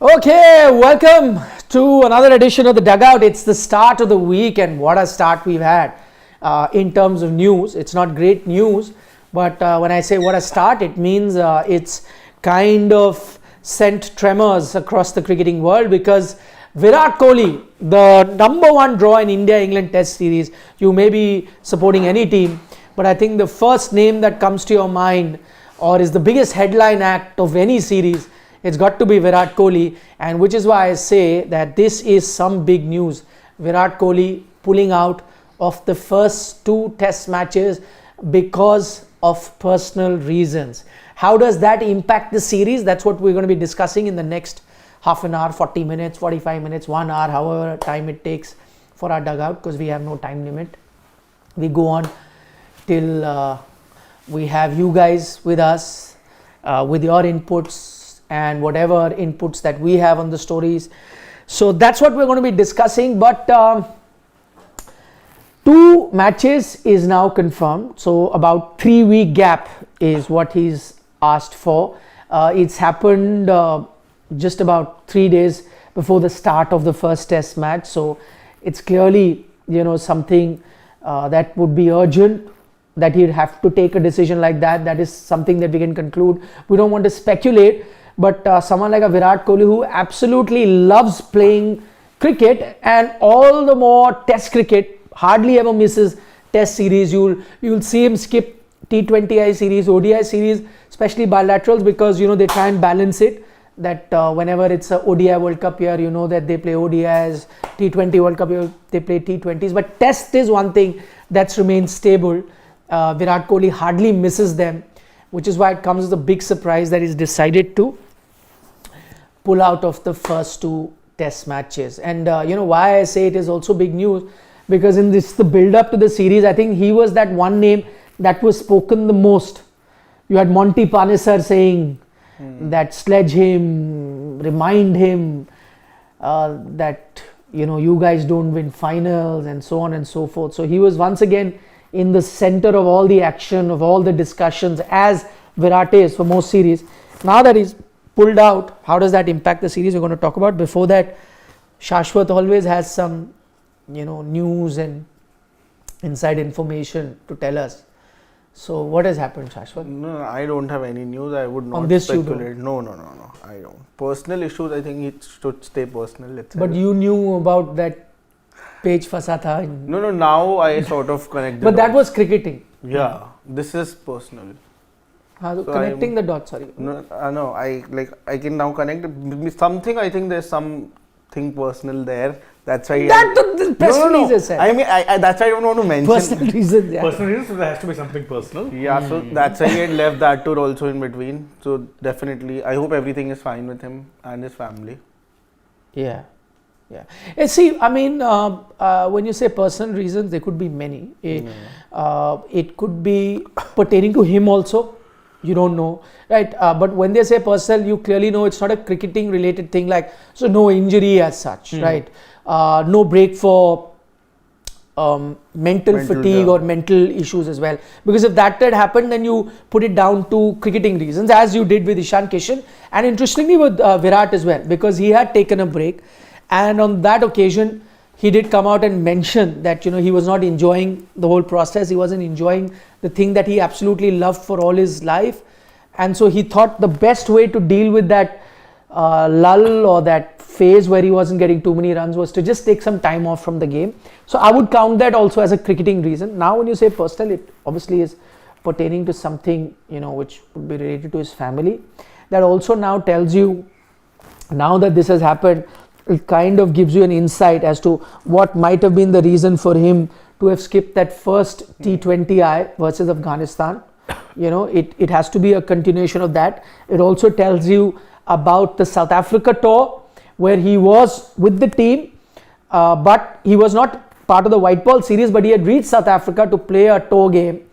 Okay, welcome to another edition of the Dugout. It's the start of the week, and what a start we've had in terms of news. It's not great news, but when I say what a start, it means it's kind of sent tremors across the cricketing world because Virat Kohli, the number one draw in India-England Test series, you may be supporting any team, but I think the first name that comes to your mind or is the biggest headline act of any series, it's got to be Virat Kohli, and which is why I say that this is some big news. Virat Kohli pulling out of the first two test matches because of personal reasons. How does that impact the series? That's what we're going to be discussing in the next half an hour, 40 minutes, 45 minutes, 1 hour, however time it takes for our dugout, because we have no time limit. We go on till we have you guys with us with your inputs and whatever inputs that we have on the stories. So that's what we're going to be discussing. But two matches is now confirmed. So about 3-week gap is what he's asked for. It's happened just about 3 days before the start of the first test match. So it's clearly, something that would be urgent, that he'd have to take a decision like that. That is something that we can conclude. We don't want to speculate. But someone like a Virat Kohli, who absolutely loves playing cricket, and all the more test cricket, hardly ever misses test series. You'll see him skip T20I series, ODI series, especially bilaterals, because they try and balance it, that whenever it's a ODI World Cup year, that they play ODIs, T20 World Cup year, they play T20s. But test is one thing that's remained stable. Virat Kohli hardly misses them, which is why it comes as a big surprise that he's decided to pull out of the first two test matches. And why I say it is also big news, because in the build up to the series, I think he was that one name that was spoken the most. You had Monty Panesar saying that sledge him, remind him that you guys don't win finals, and so on and so forth. So he was once again in the center of all the action, of all the discussions, as Virat is for most series. Now that he's pulled out, how does that impact the series? We're going to talk about. Before that, Shashwat always has some news and inside information to tell us. So what has happened, Shashwat? No, I don't have any news. I would not on this speculate. No, I don't. Personal issues, I think it should stay personal. But you knew about that page fasa tha. No, now I sort of connect the But dots. that was cricketing. Yeah, this is personal. So connecting the dots, sorry. No, I can now connect something. I think there's something personal there. That's why. The press release said. I mean, that's why I don't want to mention. Personal reasons, yeah. Personal reasons, so there has to be something personal. Yeah, so that's why he had left that tour also in between. So definitely, I hope everything is fine with him and his family. Yeah. See, I mean, when you say personal reasons, there could be many. It could be pertaining to him also. You don't know, right? But when they say personal, you clearly know it's not a cricketing related thing, so no injury as such, right? No break for mental fatigue or mental issues as well. Because if that had happened, then you put it down to cricketing reasons, as you did with Ishan Kishan, and interestingly with Virat as well, because he had taken a break, and on that occasion he did come out and mention that he was not enjoying the whole process. He wasn't enjoying the thing that he absolutely loved for all his life, and so he thought the best way to deal with that lull or that phase where he wasn't getting too many runs was to just take some time off from the game. So I would count that also as a cricketing reason. Now when you say personal, it obviously is pertaining to something which would be related to his family. That also now tells you, now that this has happened, it kind of gives you an insight as to what might have been the reason for him to have skipped that first T20I versus Afghanistan. It has to be a continuation of that. It also tells you about the South Africa tour, where he was with the team, but he was not part of the white ball series, but he had reached South Africa to play a tour game,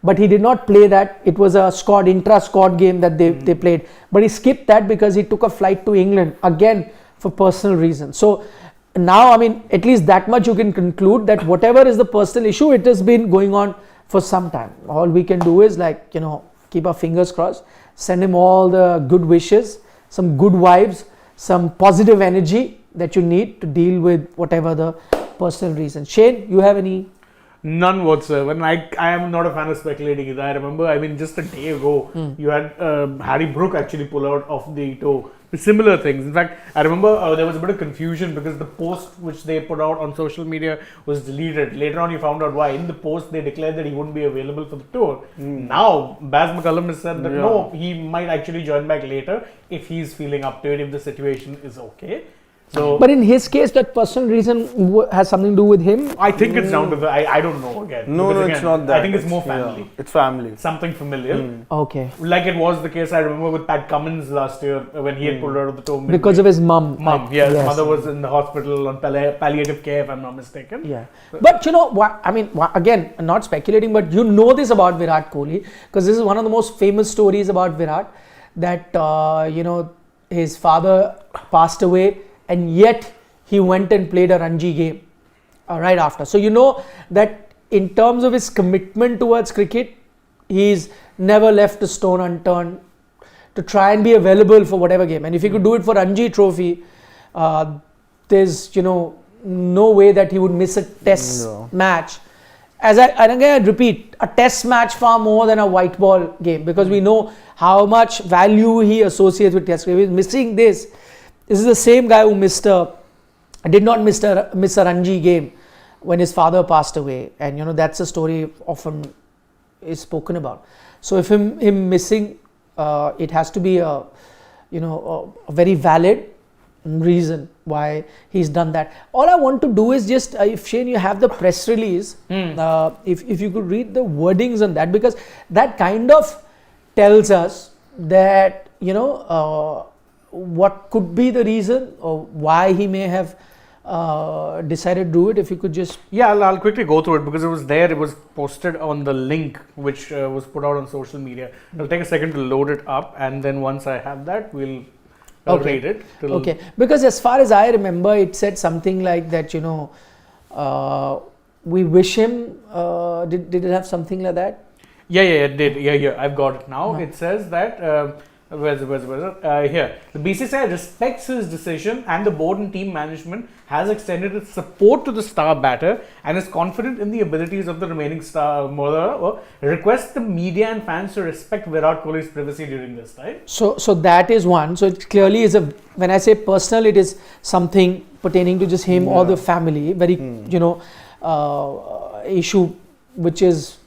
but he did not play that. It was a intra-squad game that they played, but he skipped that because he took a flight to England, again for personal reasons. So now, I mean, at least that much you can conclude, that whatever is the personal issue, it has been going on for some time. All we can do is keep our fingers crossed, send him all the good wishes, some good vibes, some positive energy that you need to deal with whatever the personal reasons. Shane, you have any? None whatsoever. And I am not a fan of speculating either. I remember, just a day ago, you had Harry Brook actually pull out of the tour. Similar things. In fact, I remember there was a bit of confusion because the post which they put out on social media was deleted. Later on, you found out why. In the post, they declared that he wouldn't be available for the tour. Now, Baz McCullum has said that no, he might actually join back later if he's feeling up to it, if the situation is okay. So, but in his case, that personal reason has something to do with him. I think it's down to the. I don't know again. No, Because it's not that. I think it's more family. Yeah, it's family. Something familiar. Okay. Like it was the case I remember with Pat Cummins last year when he had pulled out of the tour. Because of his mum. His mother was in the hospital on palliative care, if I'm not mistaken. Yeah. But you know, again, not speculating, but you know this about Virat Kohli, because this is one of the most famous stories about Virat, that, his father passed away and yet he went and played a Ranji game right after. So you know that in terms of his commitment towards cricket, he's never left a stone unturned to try and be available for whatever game. And if he could do it for Ranji Trophy, there's no way that he would miss a test match. And again, I repeat, a test match far more than a white ball game, because we know how much value he associates with test cricket. He's missing this. This is the same guy who did not miss a Ranji game when his father passed away, and that's a story often is spoken about. So if him missing, it has to be a very valid reason why he's done that. All I want to do is just, if Shane, you have the press release, if you could read the wordings on that, because that kind of tells us that what could be the reason or why he may have decided to do it. If you could just... Yeah, I'll quickly go through it because it was there. It was posted on the link which was put out on social media. It'll take a second to load it up, and then once I have that, we'll read it. Okay, because as far as I remember, it said something like that, we wish him... did it have something like that? Yeah, it did. Yeah, I've got it now. It says that... where's it? Here. The BCCI respects his decision, and the board and team management has extended its support to the star batter and is confident in the abilities of the remaining star bowler. Request the media and fans to respect Virat Kohli's privacy during this time. So that is one. So it clearly is when I say personal, it is something pertaining to just him or the family. Very issue which is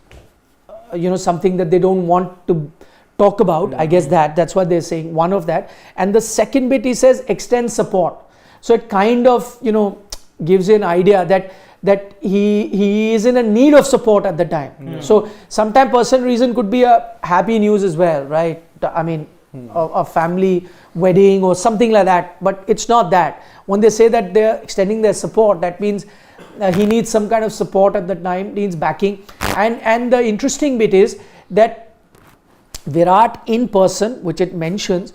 something that they don't want to talk about. I guess that's what they're saying, one of that. And the second bit, he says extend support. So it kind of gives you an idea that he is in a need of support at the time. So sometimes personal reason could be a happy news as well, right? I mean, a family wedding or something like that, but it's not that. When they say that they're extending their support, that means he needs some kind of support at the time, needs backing. And the interesting bit is that Virat in person, which it mentions,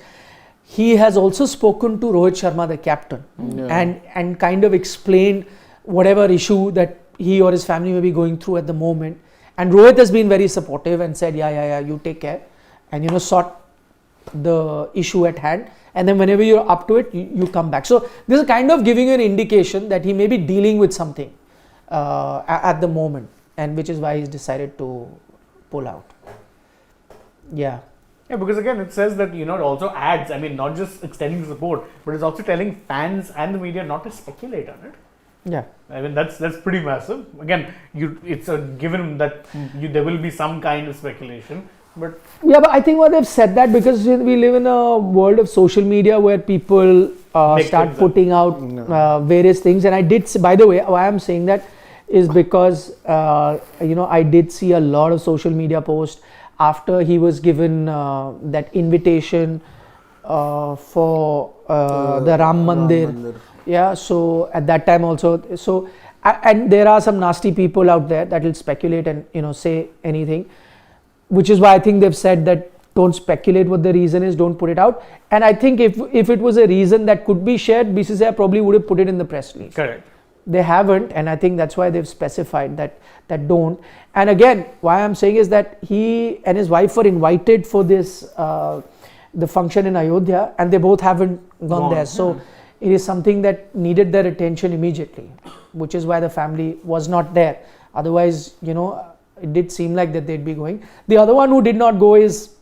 he has also spoken to Rohit Sharma, the captain, and kind of explained whatever issue that he or his family may be going through at the moment. And Rohit has been very supportive and said, yeah, you take care and sort the issue at hand, and then whenever you're up to it, you come back. So this is kind of giving you an indication that he may be dealing with something at the moment, and which is why he's decided to pull out. Yeah, because again, it says that it also adds, not just extending support, but it's also telling fans and the media not to speculate on it. Yeah, that's pretty massive. Again, it's a given that there will be some kind of speculation, but I think what they've said that because we live in a world of social media where people start putting out various things. And I did, by the way, why I'm saying that is because I did see a lot of social media posts after he was given that invitation for the Ram Mandir. Yeah, so at that time also, and there are some nasty people out there that will speculate and say anything, which is why I think they've said that don't speculate what the reason is, don't put it out. And I think if it was a reason that could be shared, BCCI probably would have put it in the press release. Correct. They haven't, and I think that's why they've specified that don't. And again, why I'm saying is that he and his wife were invited for this the function in Ayodhya, and they both haven't gone there. So it is something that needed their attention immediately, which is why the family was not there. Otherwise, it did seem like that they'd be going. The other one who did not go is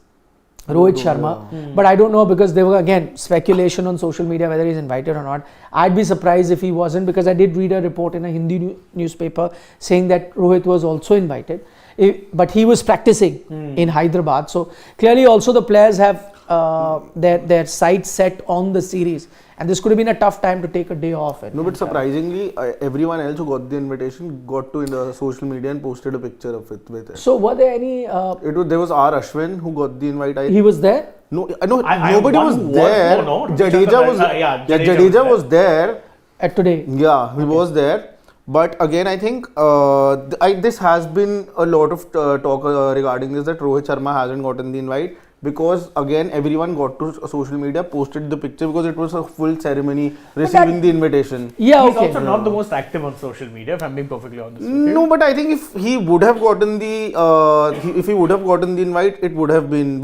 Rohit Sharma, but I don't know, because there were again speculation on social media whether he's invited or not. I'd be surprised if he wasn't, because I did read a report in a Hindi newspaper saying that Rohit was also invited, but he was practicing in Hyderabad. So clearly also the players have their sights set on the series, and this could have been a tough time to take a day off. No, but surprisingly, everyone else who got the invitation got to in the social media and posted a picture of it with it. So were there any? There was R. Ashwin who got the invite. He was there? No, nobody was there. Jadeja was there. At today? Yeah, he was there. But again, I think this has been a lot of talk regarding this, that Rohit Sharma hasn't gotten the invite, because again everyone got to social media, posted the picture, because it was a full ceremony receiving the invitation. Yeah, he's also not the most active on social media, if I'm being perfectly honest. No, but I think if he would have gotten the invite, we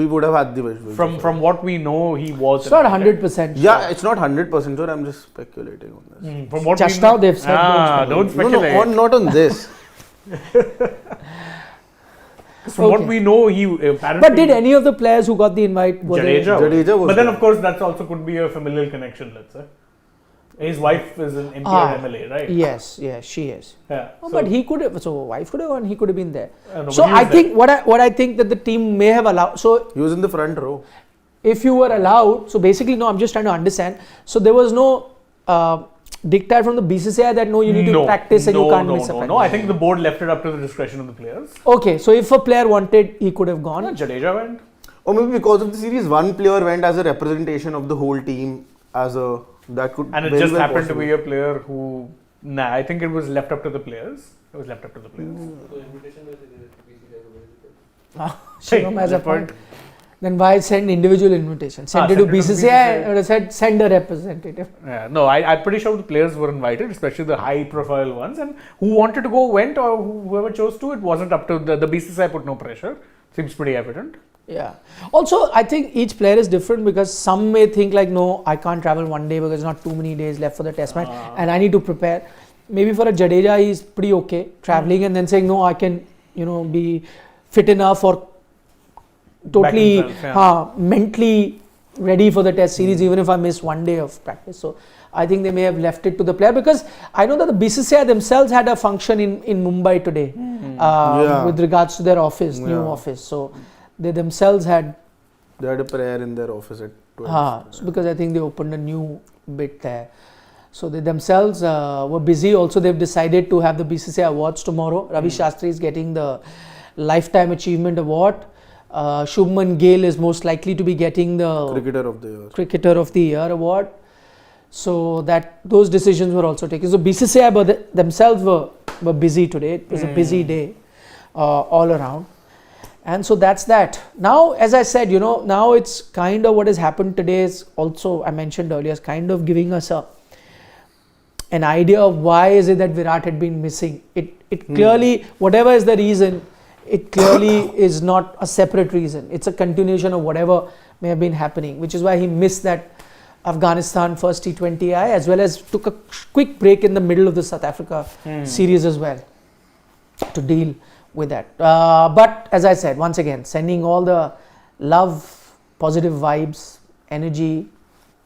would have had the wish. From what we know, he was. It's not 100%. Yeah, it's not 100% sure. I'm just speculating on this. From what just now they've said don't speculate. No, not on this. From what we know, he apparently. But did any of the players who got the invite? Jadeja was. But then, of course, that also could be a familial connection. Let's say his wife is an MP or MLA, right? Yes, she is. Yeah. But he could have. So wife could have gone. He could have been there. No, so I think what I think that the team may have allowed. So he was in the front row. If you were allowed, so basically, no. I'm just trying to understand. So there was no dictate from the BCCI that you need to practice and you can't miss a practice. No, I think the board left it up to the discretion of the players. Okay, so if a player wanted, he could have gone. Jadeja went. Or maybe because of the series, one player went as a representation of the whole team, that could. And it just happened to be a player who. I think it was left up to the players. It was left up to the players. So invitation was Shivam has a point. Then why send individual invitation? Send it to BCCI or said send a representative. Yeah, no, I'm pretty sure the players were invited, especially the high profile ones, and who wanted to go went, or whoever chose to. It wasn't up to the BCCI put no pressure. Seems pretty evident. Yeah. Also, I think each player is different, because some may think like, no, I can't travel one day because there's not too many days left for the test match and I need to prepare. Maybe for a Jadeja, he's pretty okay traveling and then saying, no, I can, be fit enough or totally mentally ready for the test series, even if I miss one day of practice. So I think they may have left it to the player, because I know that the BCCI themselves had a function in Mumbai today with regards to their office, new office. So they themselves had a prayer in their office at 12. So because I think they opened a new bit there. So they themselves were busy. Also, they've decided to have the BCCI awards tomorrow. Ravi Shastri is getting the Lifetime Achievement Award. Shubman Gill is most likely to be getting the Cricketer of the Year award. So those decisions were also taken. So BCCI themselves were busy today. It was a busy day all around. And so that's that. Now, as I said, now it's kind of what has happened today is also, I mentioned earlier, is kind of giving us an idea of why is it that Virat had been missing. It clearly, whatever is the reason, it clearly is not a separate reason. It's a continuation of whatever may have been happening, which is why he missed that Afghanistan first T20I, as well as took a quick break in the middle of the South Africa series as well to deal with that. But as I said, once again, sending all the love, positive vibes, energy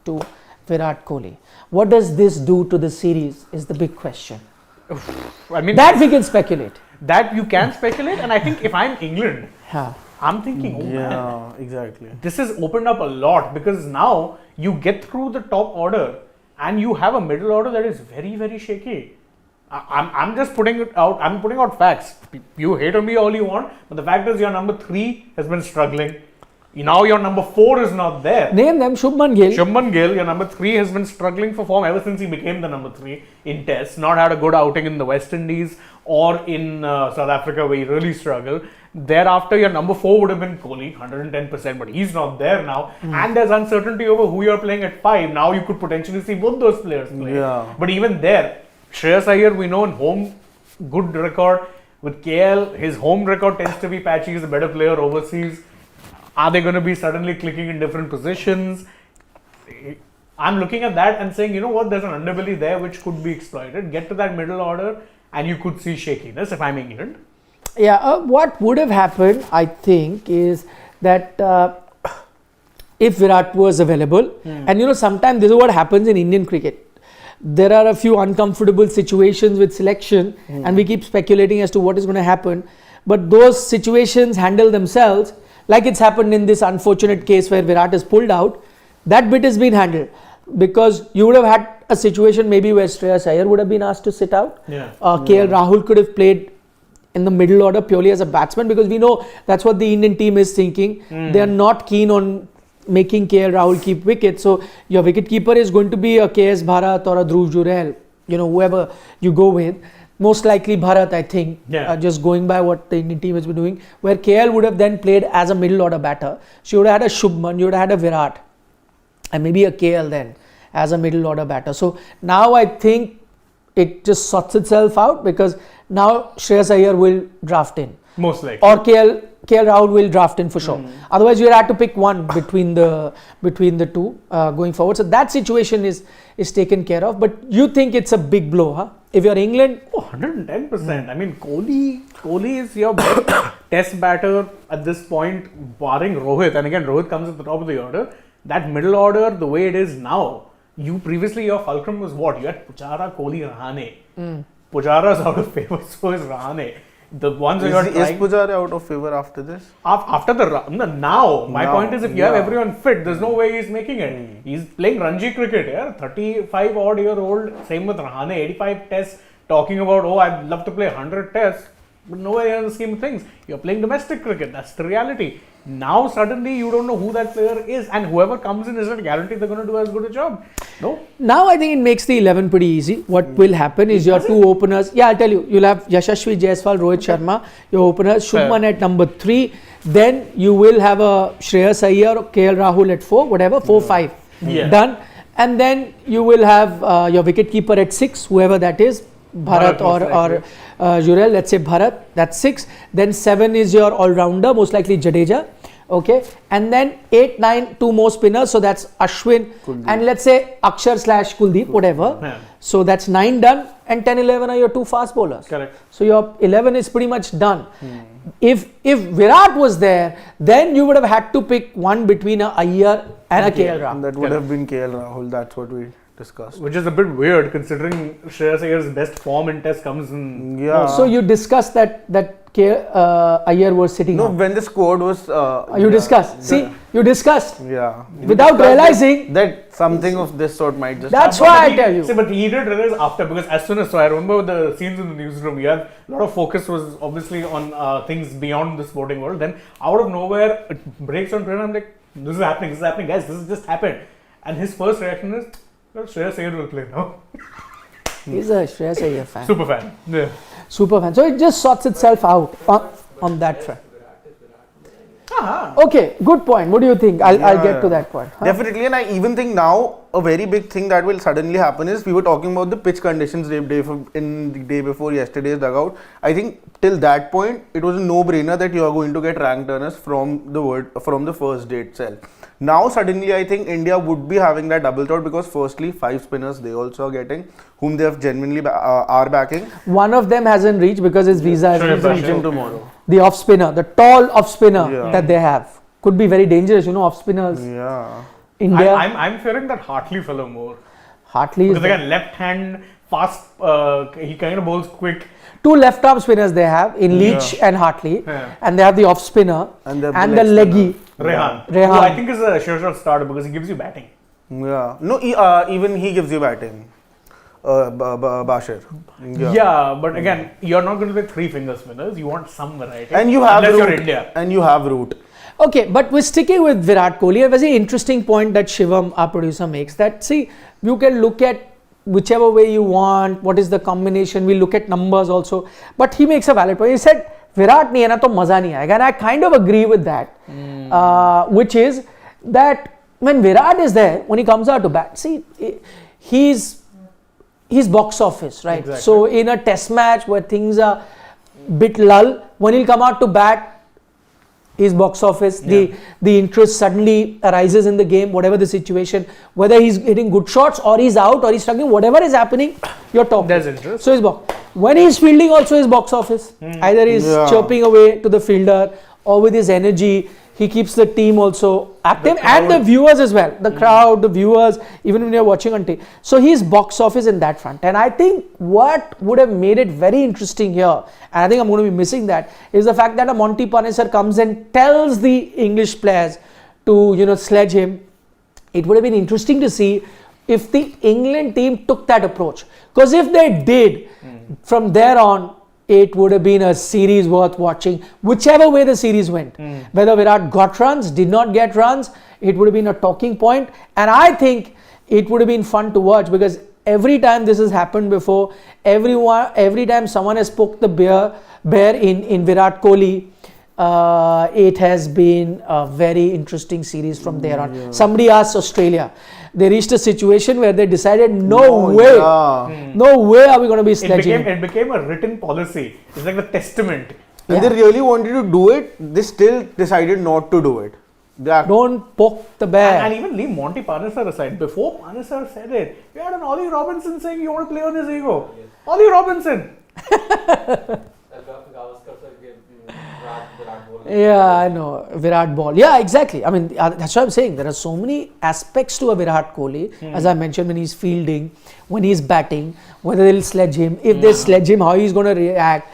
to Virat Kohli. What does this do to the series is the big question. I mean, that we can speculate. That you can speculate, and I think if I'm England, I'm thinking, man, exactly. This has opened up a lot, because now you get through the top order and you have a middle order that is very, very shaky. I'm just putting it out. I'm putting out facts. You hate on me all you want, but the fact is your number 3 has been struggling. Now your number 4 is not there. Name them. Shubman Gill. Shubman Gill, your number 3 has been struggling for form ever since he became the number 3 in tests. Not had a good outing in the West Indies or in South Africa, where he really struggled. Thereafter, your number 4 would have been Kohli, 110%, but he's not there now. And there's uncertainty over who you're playing at 5. Now you could potentially see both those players play. But even there, Shreyas Iyer, we know in home, good record. With KL, his home record tends to be patchy. He's a better player overseas. Are they going to be suddenly clicking in different positions? I'm looking at that and saying, you know what, there's an underbelly there which could be exploited. Get to that middle order and you could see shakiness if I'm England. Yeah, what would have happened, I think, is that if Virat was available, and you know, sometimes this is what happens in Indian cricket. There are a few uncomfortable situations with selection, and we keep speculating as to what is going to happen. But those situations handle themselves, like it's happened in this unfortunate case where Virat is pulled out. That bit has been handled, because you would have had a situation maybe where Shreyas Iyer would have been asked to sit out. KL Rahul could have played in the middle order purely as a batsman, because we know that's what the Indian team is thinking. They are not keen on making KL Rahul keep wicket. So your wicket keeper is going to be a KS Bharat or a Dhruv Jurel, you know, whoever you go with. Most likely Bharat, I think, just going by what the Indian team has been doing, where KL would have then played as a middle order batter. So you would have had a Shubman, you would have had a Virat, and maybe a KL then as a middle order batter. So now I think it just sorts itself out, because now Shreyas Iyer will draft in. Most likely. Or KL Rahul will draft in for sure. Otherwise, you had to pick one between the two going forward. So that situation is taken care of. But you think it's a big blow, huh? If you're England, 110%. I mean, Kohli is your best test batter at this point, barring Rohit. And again, Rohit comes at the top of the order. That middle order, the way it is now, previously your fulcrum was what? You had Pujara, Kohli, Rahane. Pujara's out of favor, so is Rahane. The ones is Pujara out of favor after this? After now. My point is, if you have everyone fit, there's no way he's making it. He's playing Ranji cricket, 35 odd year old. Same with Rahane, 85 tests. Talking about, I'd love to play 100 tests, but nowhere in the scheme of things. You're playing domestic cricket. That's the reality. Now suddenly you don't know who that player is, and whoever comes in is not guaranteed they're going to do as good a job. No. Now I think it makes the 11 pretty easy. What will happen is your two openers. Yeah, I'll tell you. You'll have Yashasvi Jaiswal, Rohit Sharma, your openers. Shubman at number 3. Then you will have a Shreyas Iyer or KL Rahul at 4, whatever, 4-5. Done. And then you will have your wicket keeper at 6, whoever that is. Bharat or Jurel, let's say Bharat, that's 6. Then 7 is your all-rounder, most likely Jadeja. Okay, and then 8, 9, 2 more spinners, so that's Ashwin, Kuldeep. And let's say Akshar / Kuldeep, whatever. So that's 9 done, and 10, 11 are your 2 fast bowlers. Correct. So your 11 is pretty much done. If Virat was there, then you would have had to pick one between a Iyer and a KL Rahul. That would have been KL Rahul, that's what we discussed. Which is a bit weird, considering Shreyas Iyer's best form in test comes in... So you discussed that Iyer was sitting on. when the squad was... you discussed. See, you discussed. Yeah. Without realizing... That something of this sort might just That's why I tell you. See, but he did realize after, because as soon as... So I remember the scenes in the newsroom, a lot of focus was obviously on things beyond the sporting world. Then out of nowhere, it breaks on Twitter. I'm like, this is happening, guys, this has just happened. And his first reaction is, well, Shreyas Iyer will play now. He's a Shreyas Iyer fan. Super fan. Yeah. Super fan. So it just sorts itself out on that front. Okay, good point. What do you think? I'll get to that point. Definitely, and I even think now a very big thing that will suddenly happen is we were talking about the pitch conditions in the day before yesterday's dugout. I think till that point it was a no-brainer that you are going to get rank turners from the first day itself. Now suddenly I think India would be having that double thought, because firstly 5 spinners they also are getting, whom they have genuinely are backing. One of them hasn't reached because his visa is reaching tomorrow. The off spinner, the tall off spinner that they have, could be very dangerous. You know, off spinners. Yeah. India. I'm fearing that Hartley fellow more. Hartley because again, left hand, fast. He kind of bowls quick. 2 left arm spinners they have in Leach and Hartley, and they have the off spinner and the leggy Rehan. Who I think is a sure shot starter because he gives you batting. Yeah. No, even he gives you batting. Bashir. Yeah, but again, you're not going to play 3 finger spinners. You want some variety. And you have unless root. You're India. And you have root. Okay, but we're sticking with Virat Kohli. A very interesting point that Shivam, our producer, makes, that see, you can look at whichever way you want, what is the combination, we look at numbers also, but he makes a valid point. He said, Virat nahi hai na to maza nahi aayega, and I kind of agree with that, which is that when Virat is there, when he comes out to bat, see, he's box office, right? Exactly. So in a test match where things are bit lull, when he'll come out to bat, his box office, the interest suddenly arises in the game, whatever the situation, whether he's hitting good shots or he's out or he's struggling, whatever is happening, you're talking. There's interest. So his box. When he's fielding, also his box office. Either he's chirping away to the fielder, or with his energy, he keeps the team also active, and the viewers as well. The crowd, the viewers, even when you're watching on TV. So he's box office in that front. And I think what would have made it very interesting here, and I think I'm going to be missing that, is the fact that a Monty Panesar comes and tells the English players to, sledge him. It would have been interesting to see if the England team took that approach. Because if they did, from there on, it would have been a series worth watching, whichever way the series went. Whether Virat got runs, did not get runs, it would have been a talking point. And I think it would have been fun to watch, because every time this has happened before, every time someone has poked the bear in Virat Kohli, it has been a very interesting series from there on. Somebody asked Australia. They reached a situation where they decided, no way are we going to be sledging. It became a written policy. It's like the testament. And they really wanted to do it, they still decided not to do it. Don't poke the bear. And even leave Monty Panesar aside. Before Panesar said it, we had an Ollie Robinson saying you want to play on his ego. Yes. Ollie Robinson. Yeah, I know. Virat ball. Yeah, exactly. I mean, that's what I'm saying. There are so many aspects to a Virat Kohli, as I mentioned, when he's fielding, when he's batting, whether they'll sledge him, if they sledge him, how he's going to react.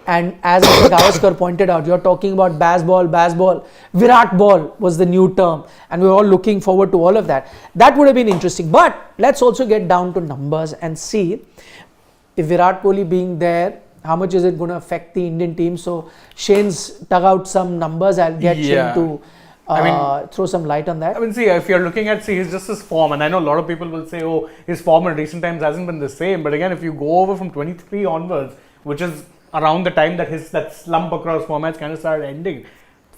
And as Mr. Gavaskar pointed out, you're talking about basball. Virat ball was the new term. And we're all looking forward to all of that. That would have been interesting. But let's also get down to numbers and see if Virat Kohli being there, how much is it going to affect the Indian team? So Shane's dug out some numbers. I'll get Shane to throw some light on that. I mean, see, if you're looking at, it's just his form. And I know a lot of people will say, oh, his form in recent times hasn't been the same. But again, if you go over from 23 onwards, which is around the time that that slump across formats kind of started ending,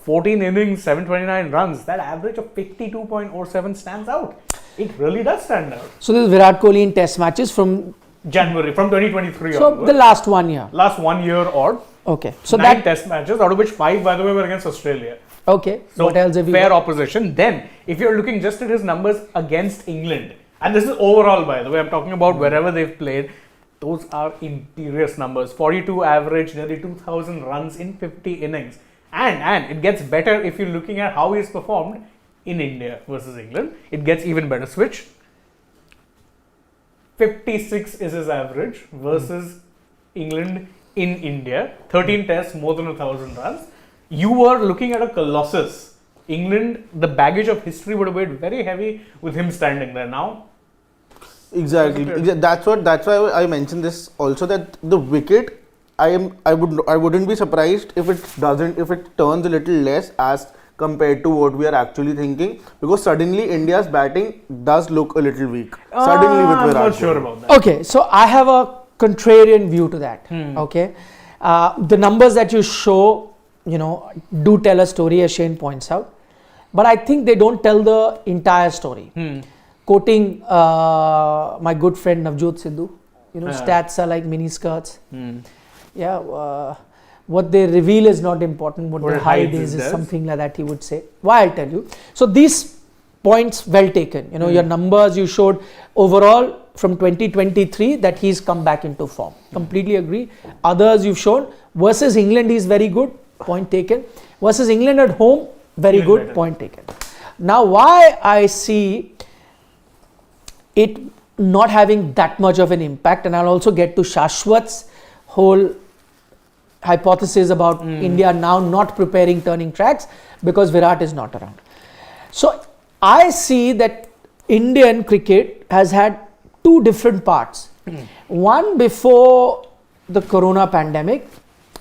14 innings, 729 runs, that average of 52.07 stands out. It really does stand out. So this is Virat Kohli in test matches from January, from 2023 so onwards. The last 1 year. Last 1 year odd. Okay. So 9 test matches, out of which 5, by the way, were against Australia. Okay. So what else have you fair got? opposition. Then, if you're looking just at his numbers against England, and this is overall, by the way, I'm talking about wherever they've played, those are imperious numbers. 42 average, nearly 2,000 runs in 50 innings. And it gets better if you're looking at how he's performed in India versus England. It gets even better. Switch. 56 is his average versus England in India. 13 tests, more than 1,000 runs. You were looking at a colossus. England, the baggage of history would have weighed very heavy with him standing there. Now, exactly. That's why I mentioned this also, that the wicket, I wouldn't be surprised if it turns a little less as compared to what we are actually thinking, because suddenly India's batting does look a little weak. Suddenly with Virat. I'm not sure about that. Okay, so I have a contrarian view to that. Okay, the numbers that you show, do tell a story, as Shane points out, but I think they don't tell the entire story. Quoting my good friend Navjot Sidhu, stats are like mini skirts. What they reveal is not important. What they hide is something like that, he would say. Why, I'll tell you. So these points well taken. Your numbers you showed overall from 2023 that he's come back into form. Completely agree. Others you've shown versus England he's very good. Point taken. Versus England at home, very good. Better. Point taken. Now why I see it not having that much of an impact, and I'll also get to Shashwat's whole hypothesis about India now not preparing turning tracks because Virat is not around. So I see that Indian cricket has had two different parts. One before the corona pandemic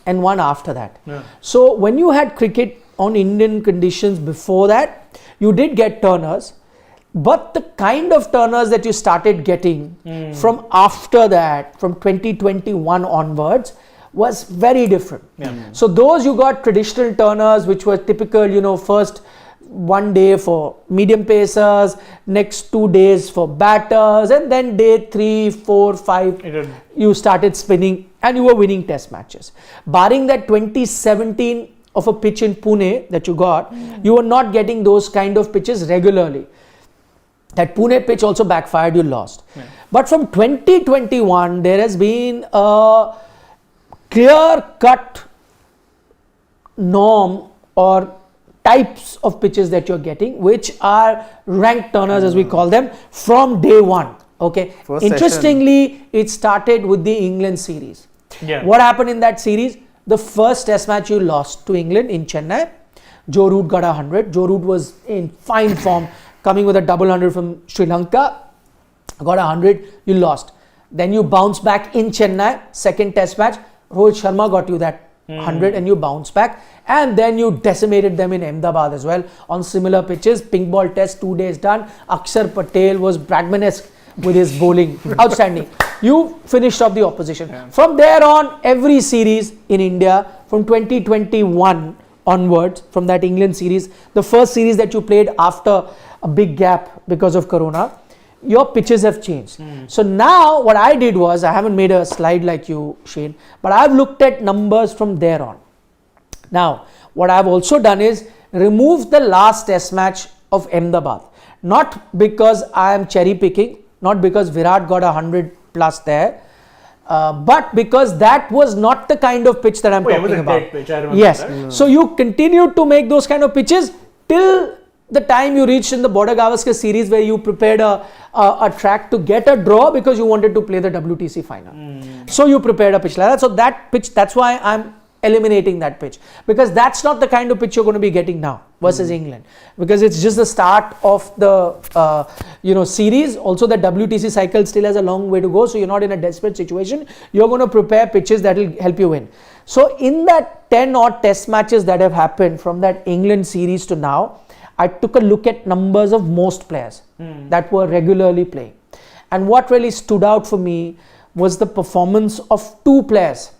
and one after that. So when you had cricket on Indian conditions before that, you did get turners, but the kind of turners that you started getting from after that, from 2021 onwards, was very different. So those you got traditional turners which were typical, first 1 day for medium pacers, next 2 days for batters, and then day 3, 4, 5 you started spinning and you were winning test matches. Barring that 2017 of a pitch in Pune that you got, you were not getting those kind of pitches regularly. That Pune pitch also backfired, you lost. Yeah. But from 2021, there has been a clear-cut norm or types of pitches that you're getting, which are ranked turners, as we call them, from day one. Okay. First Interestingly, it started with the England series. Yeah. What happened in that series? The first test match you lost to England in Chennai, Joe Root got 100. Joe Root was in fine form, coming with a double 100 from Sri Lanka, got 100, you lost. Then you bounce back in Chennai, second test match, Rohit Sharma got you that 100 and you bounce back, and then you decimated them in Ahmedabad as well on similar pitches. Pink ball test, 2 days done. Akshar Patel was Bradman-esque with his bowling, outstanding. You finished off the opposition. Yeah. From there on, every series in India from 2021 onwards, from that England series, the first series that you played after a big gap because of Corona, your pitches have changed. So now what I did was, I haven't made a slide like you, Shane, but I've looked at numbers from there on. Now, what I've also done is remove the last test match of Ahmedabad. Not because I am cherry picking, not because Virat got 100 plus there, but because that was not the kind of pitch that I'm talking about. Dead pitch, I remember Yes. that. So you continued to make those kind of pitches till the time you reached in the Border Gavaskar series, where you prepared a track to get a draw because you wanted to play the WTC final. So you prepared a pitch like that. So that pitch, that's why I'm eliminating that pitch, because that's not the kind of pitch you're going to be getting now versus England, because it's just the start of the series. Also, the WTC cycle still has a long way to go, so you're not in a desperate situation. You're going to prepare pitches that will help you win. So in that 10 odd test matches that have happened from that England series to now, I took a look at numbers of most players that were regularly playing, and what really stood out for me was the performance of two players.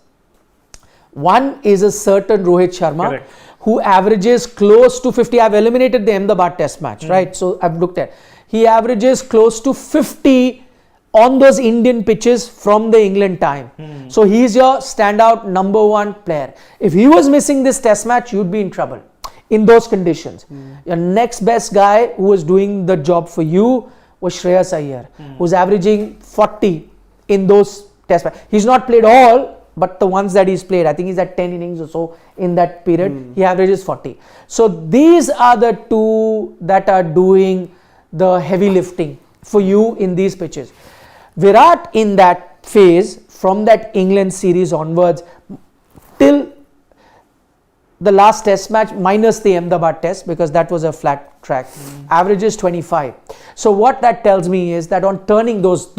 One is a certain Rohit Sharma, Correct, who averages close to 50. I've eliminated the Ahmedabad test match, right? So I've looked at, he averages close to 50 on those Indian pitches from the England time. So he's your standout number one player. If he was missing this test match, you'd be in trouble in those conditions. Your next best guy who was doing the job for you was Shreyas Iyer, who's averaging 40 in those test matches. He's not played all, but the ones that he's played, I think he's at 10 innings or so in that period, he averages 40. So these are the two that are doing the heavy lifting for you in these pitches. Virat in that phase, from that England series onwards till the last test match, minus the Ahmedabad test, because that was a flat track, averages 25. So what that tells me is that on turning those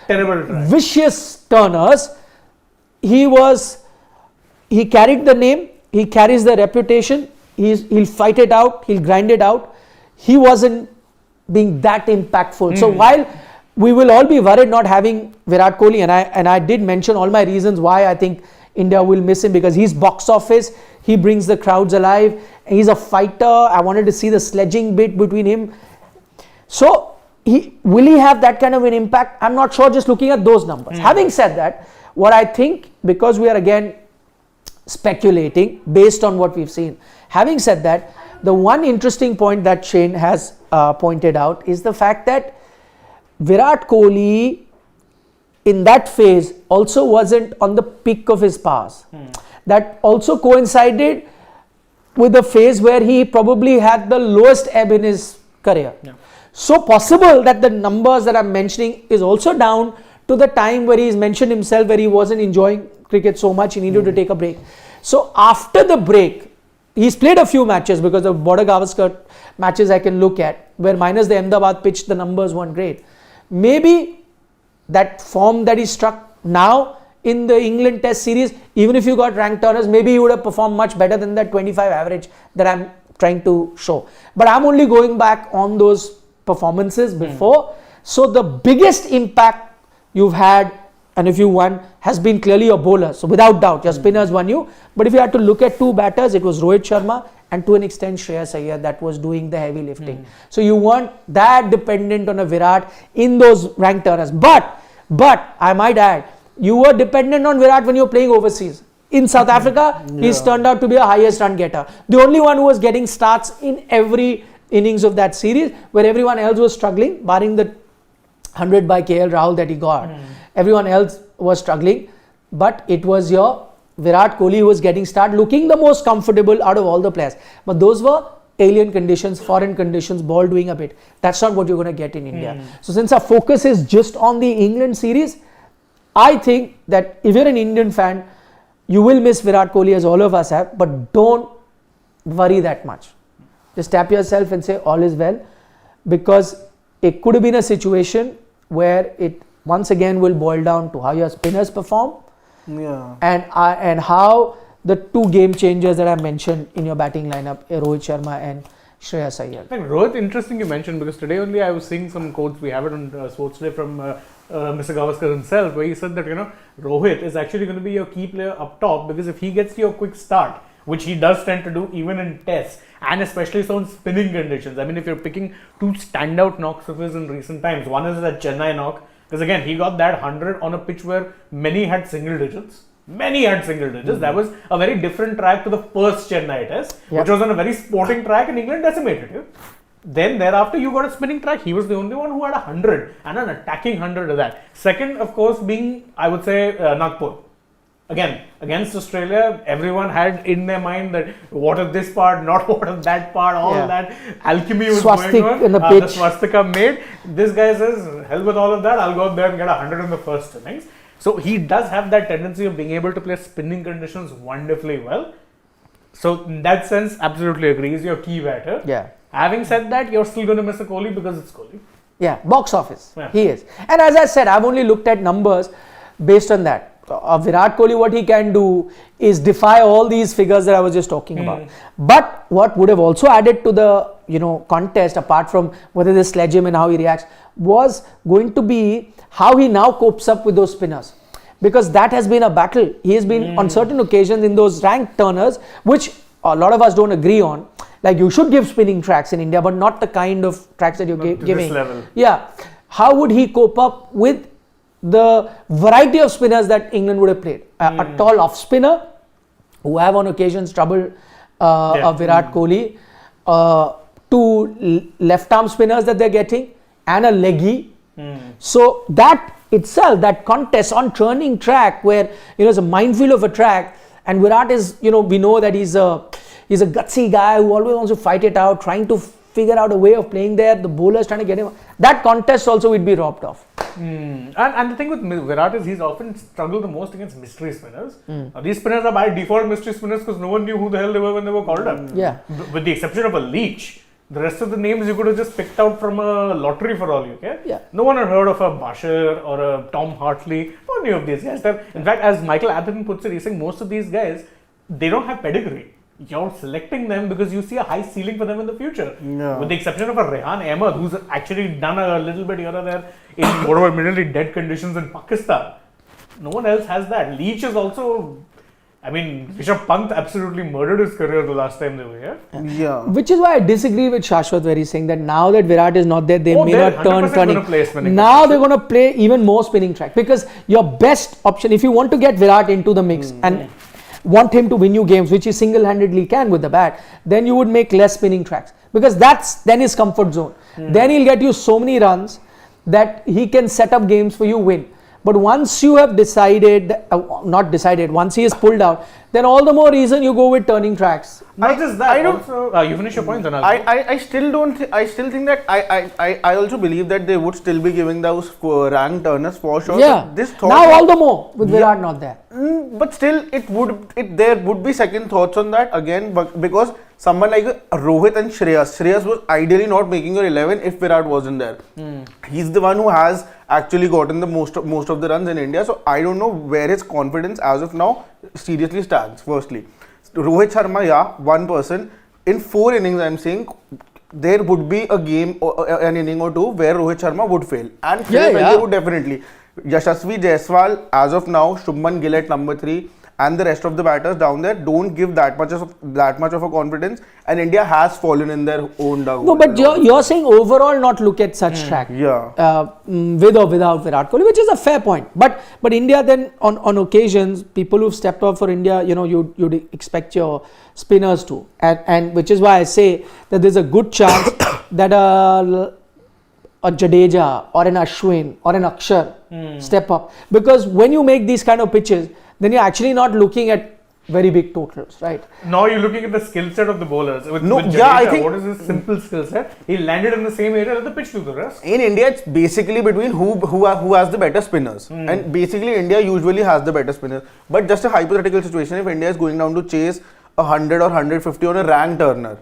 Terrible track. vicious turners, he carried the name, he carries the reputation, he'll fight it out, he'll grind it out. He wasn't being that impactful. So while we will all be worried not having Virat Kohli, and I did mention all my reasons why I think India will miss him, because he's box office, he brings the crowds alive, he's a fighter. I wanted to see the sledging bit between him. So will he have that kind of an impact? I'm not sure, just looking at those numbers. Having said that, what I think, because we are again speculating based on what we've seen, having said that, the one interesting point that Shane has pointed out is the fact that Virat Kohli in that phase also wasn't on the peak of his powers. That also coincided with the phase where he probably had the lowest ebb in his career. Yeah. So possible that the numbers that I'm mentioning is also down to the time where he's mentioned himself, where he wasn't enjoying cricket so much, he needed to take a break. So after the break, he's played a few matches, because the Border Gavaskar matches I can look at, where minus the Ahmedabad pitch, the numbers weren't great. Maybe that form that he struck now in the England Test series, even if you got ranked turners, maybe he would have performed much better than that 25 average that I'm trying to show. But I'm only going back on those performances before. So the biggest impact you've had, and if you won, has been clearly your bowler. So without doubt, your spinners won you. But if you had to look at two batters, it was Rohit Sharma and to an extent Shreyas Iyer that was doing the heavy lifting. So you weren't that dependent on a Virat in those ranked turners. But I might add, you were dependent on Virat when you were playing overseas. in South Africa, he's turned out to be a highest run getter. The only one who was getting starts in every innings of that series, where everyone else was struggling, barring the 100 by KL Rahul that he got. Everyone else was struggling, but it was your Virat Kohli who was getting start, looking the most comfortable out of all the players. But those were alien conditions, foreign conditions, ball doing a bit. That's not what you're going to get in India. So since our focus is just on the England series, I think that if you're an Indian fan, you will miss Virat Kohli as all of us have, but don't worry that much. Just tap yourself and say all is well, because it could have been a situation where it once again will boil down to how your spinners perform and how the two game changers that I mentioned in your batting lineup, Rohit Sharma and Shreyas Iyer. Rohit, interesting you mentioned, because today only I was seeing some quotes, we have it on Sports Day from Mr. Gavaskar himself, where he said that, Rohit is actually going to be your key player up top, because if he gets you a quick start, which he does tend to do even in tests, and especially so in spinning conditions. I mean, if you're picking two standout knocks of his in recent times, one is that Chennai knock, because again, he got that 100 on a pitch where many had single digits. That was a very different track to the first Chennai test, which was on a very sporting track, and England decimated you. Then thereafter, you got a spinning track. He was the only one who had 100 and an attacking 100 of that. Second, of course, being, I would say, Nagpur. Again, against Australia, everyone had in their mind that what of this part, not what of that part, all that alchemy was going on. In the pitch. The swastika made. This guy says, hell with all of that, I'll go up there and get 100 in the first innings. So he does have that tendency of being able to play spinning conditions wonderfully well. So in that sense, absolutely agree. He's your key batter. Yeah. Having said that, you're still going to miss a Kohli because it's Kohli. Yeah, box office. He is. And as I said, I've only looked at numbers based on that. Virat Kohli, what he can do is defy all these figures that I was just talking about. But what would have also added to the contest, apart from whether they sledge him and how he reacts, was going to be how he now copes up with those spinners. Because that has been a battle. He has been on certain occasions in those ranked turners, which a lot of us don't agree on. Like, you should give spinning tracks in India, but not the kind of tracks that you're giving. This level. Yeah. How would he cope up with the variety of spinners that England would have played? A tall off spinner who have on occasions troubled Virat Kohli, two left arm spinners that they're getting, and a leggy. So that itself, that contest on turning track, where it's a minefield of a track, and Virat is, we know that he's a gutsy guy who always wants to fight it out, trying to figure out a way of playing there. The bowlers trying to get him. That contest also would be robbed off. And the thing with Virat is he's often struggled the most against mystery spinners. These spinners are by default mystery spinners because no one knew who the hell they were when they were called up. Yeah. With the exception of a Leach, the rest of the names you could have just picked out from a lottery for all you care. Yeah. No one had heard of a Bashir or a Tom Hartley or any of these guys. In fact, as Michael Atherton puts it, he's saying most of these guys, they don't have pedigree. You're selecting them because you see a high ceiling for them in the future. Yeah. With the exception of a Rehan Ahmed, who's actually done a little bit here or there in whatever minimally dead conditions in Pakistan. No one else has that. Leach is also, Rishabh Pant absolutely murdered his career the last time they were here. Yeah. Which is why I disagree with Shashwat, where he's saying that now that Virat is not there, they may not turn turning. Now they're going to play even more spinning track, because your best option, if you want to get Virat into the mix and want him to win you games, which he single-handedly can with the bat, then you would make less spinning tracks, because that's then his comfort zone. Then he'll get you so many runs that he can set up games for you, win. But once you have decided, once he is pulled out, then all the more reason you go with turning tracks. Not just that, also, you finish your points, and I still think that I also believe that they would still be giving those ranked turners for sure. Yeah. Now all the more with Virat not there. But still, there would be second thoughts on that again, because someone like Rohit and Shreyas was ideally not making your 11 if Virat wasn't there. He's the one who has actually gotten the most of the runs in India. So I don't know where his confidence as of now seriously stands. Firstly, Rohit Sharma, one person in 4 innings. I'm saying there would be a game, an inning or two where Rohit Sharma would fail, and would definitely. Yashasvi Jaiswal as of now, Shubman Gill at number 3, and the rest of the batters down there don't give that much of a confidence, and India has fallen in their own dugout. No, but you're saying overall not look at such track. Yeah. With or without Virat Kohli, which is a fair point. But India then on occasions, people who've stepped up for India, you'd expect your spinners to, and which is why I say that there's a good chance that a Jadeja or an Ashwin or an Akshar step up, because when you make these kind of pitches, then you're actually not looking at very big totals, right? Now you're looking at the skill set of the bowlers. With Jadeja, I think what is his simple skill set? He landed in the same area, let the pitch do the rest. In India, it's basically between who has the better spinners, and basically India usually has the better spinners. But just a hypothetical situation: if India is going down to chase 100 or 150 on a rank turner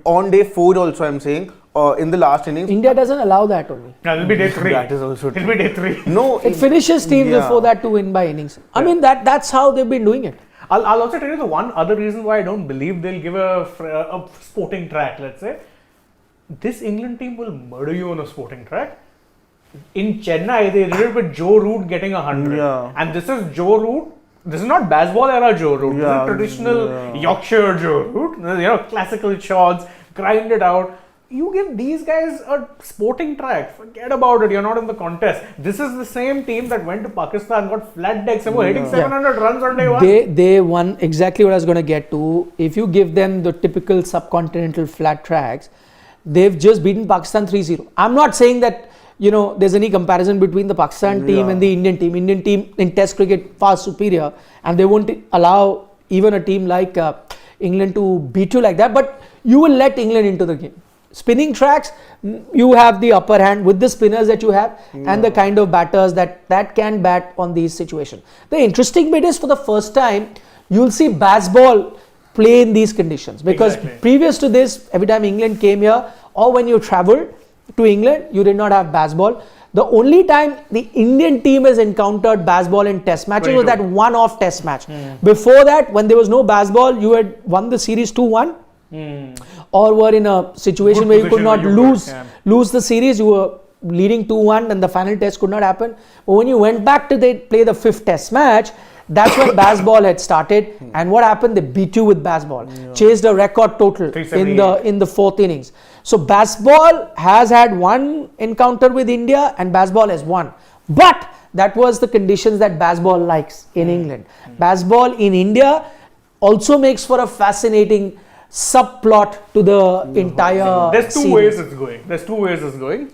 on day 4, also I'm saying. In the last innings, India doesn't allow that only. No, it'll be day 3. That is also true. It'll be day 3. No, it finishes teams before that to win by innings. I mean that's how they've been doing it. I'll also tell you the one other reason why I don't believe they'll give a sporting track. Let's say this England team will murder you on a sporting track. In Chennai, they did it with Joe Root getting 100, and this is Joe Root. This is not baseball era Joe Root. This is traditional Yorkshire Joe Root. Classical shots, grind it out. You give these guys a sporting track, forget about it, you're not in the contest. This is the same team that went to Pakistan, got flat decks and were hitting 700 runs on day 1. They won exactly what I was going to get to. If you give them the typical subcontinental flat tracks, they've just beaten Pakistan 3-0. I'm not saying that there's any comparison between the Pakistan team and the Indian team. Indian team in Test cricket far superior, and they won't allow even a team like England to beat you like that. But you will let England into the game. Spinning tracks, you have the upper hand with the spinners that you have and the kind of batters that can bat on these situations. The interesting bit is, for the first time, you'll see baseball play in these conditions, because previous to this, every time England came here or when you traveled to England, you did not have baseball. The only time the Indian team has encountered baseball in test matches was that one-off test match. Before that, when there was no baseball, you had won the series 2-1. Or were in a situation where you could not lose the series. You were leading 2-1 and the final test could not happen. But when you went back to play the 5th test match, that's when baseball had started. And what happened? They beat you with baseball. Chased a record total in the 4th innings. So baseball has had one encounter with India and baseball has won. But that was the conditions that baseball likes in England. Baseball in India also makes for a fascinating subplot to the entire There's two series. ways it's going.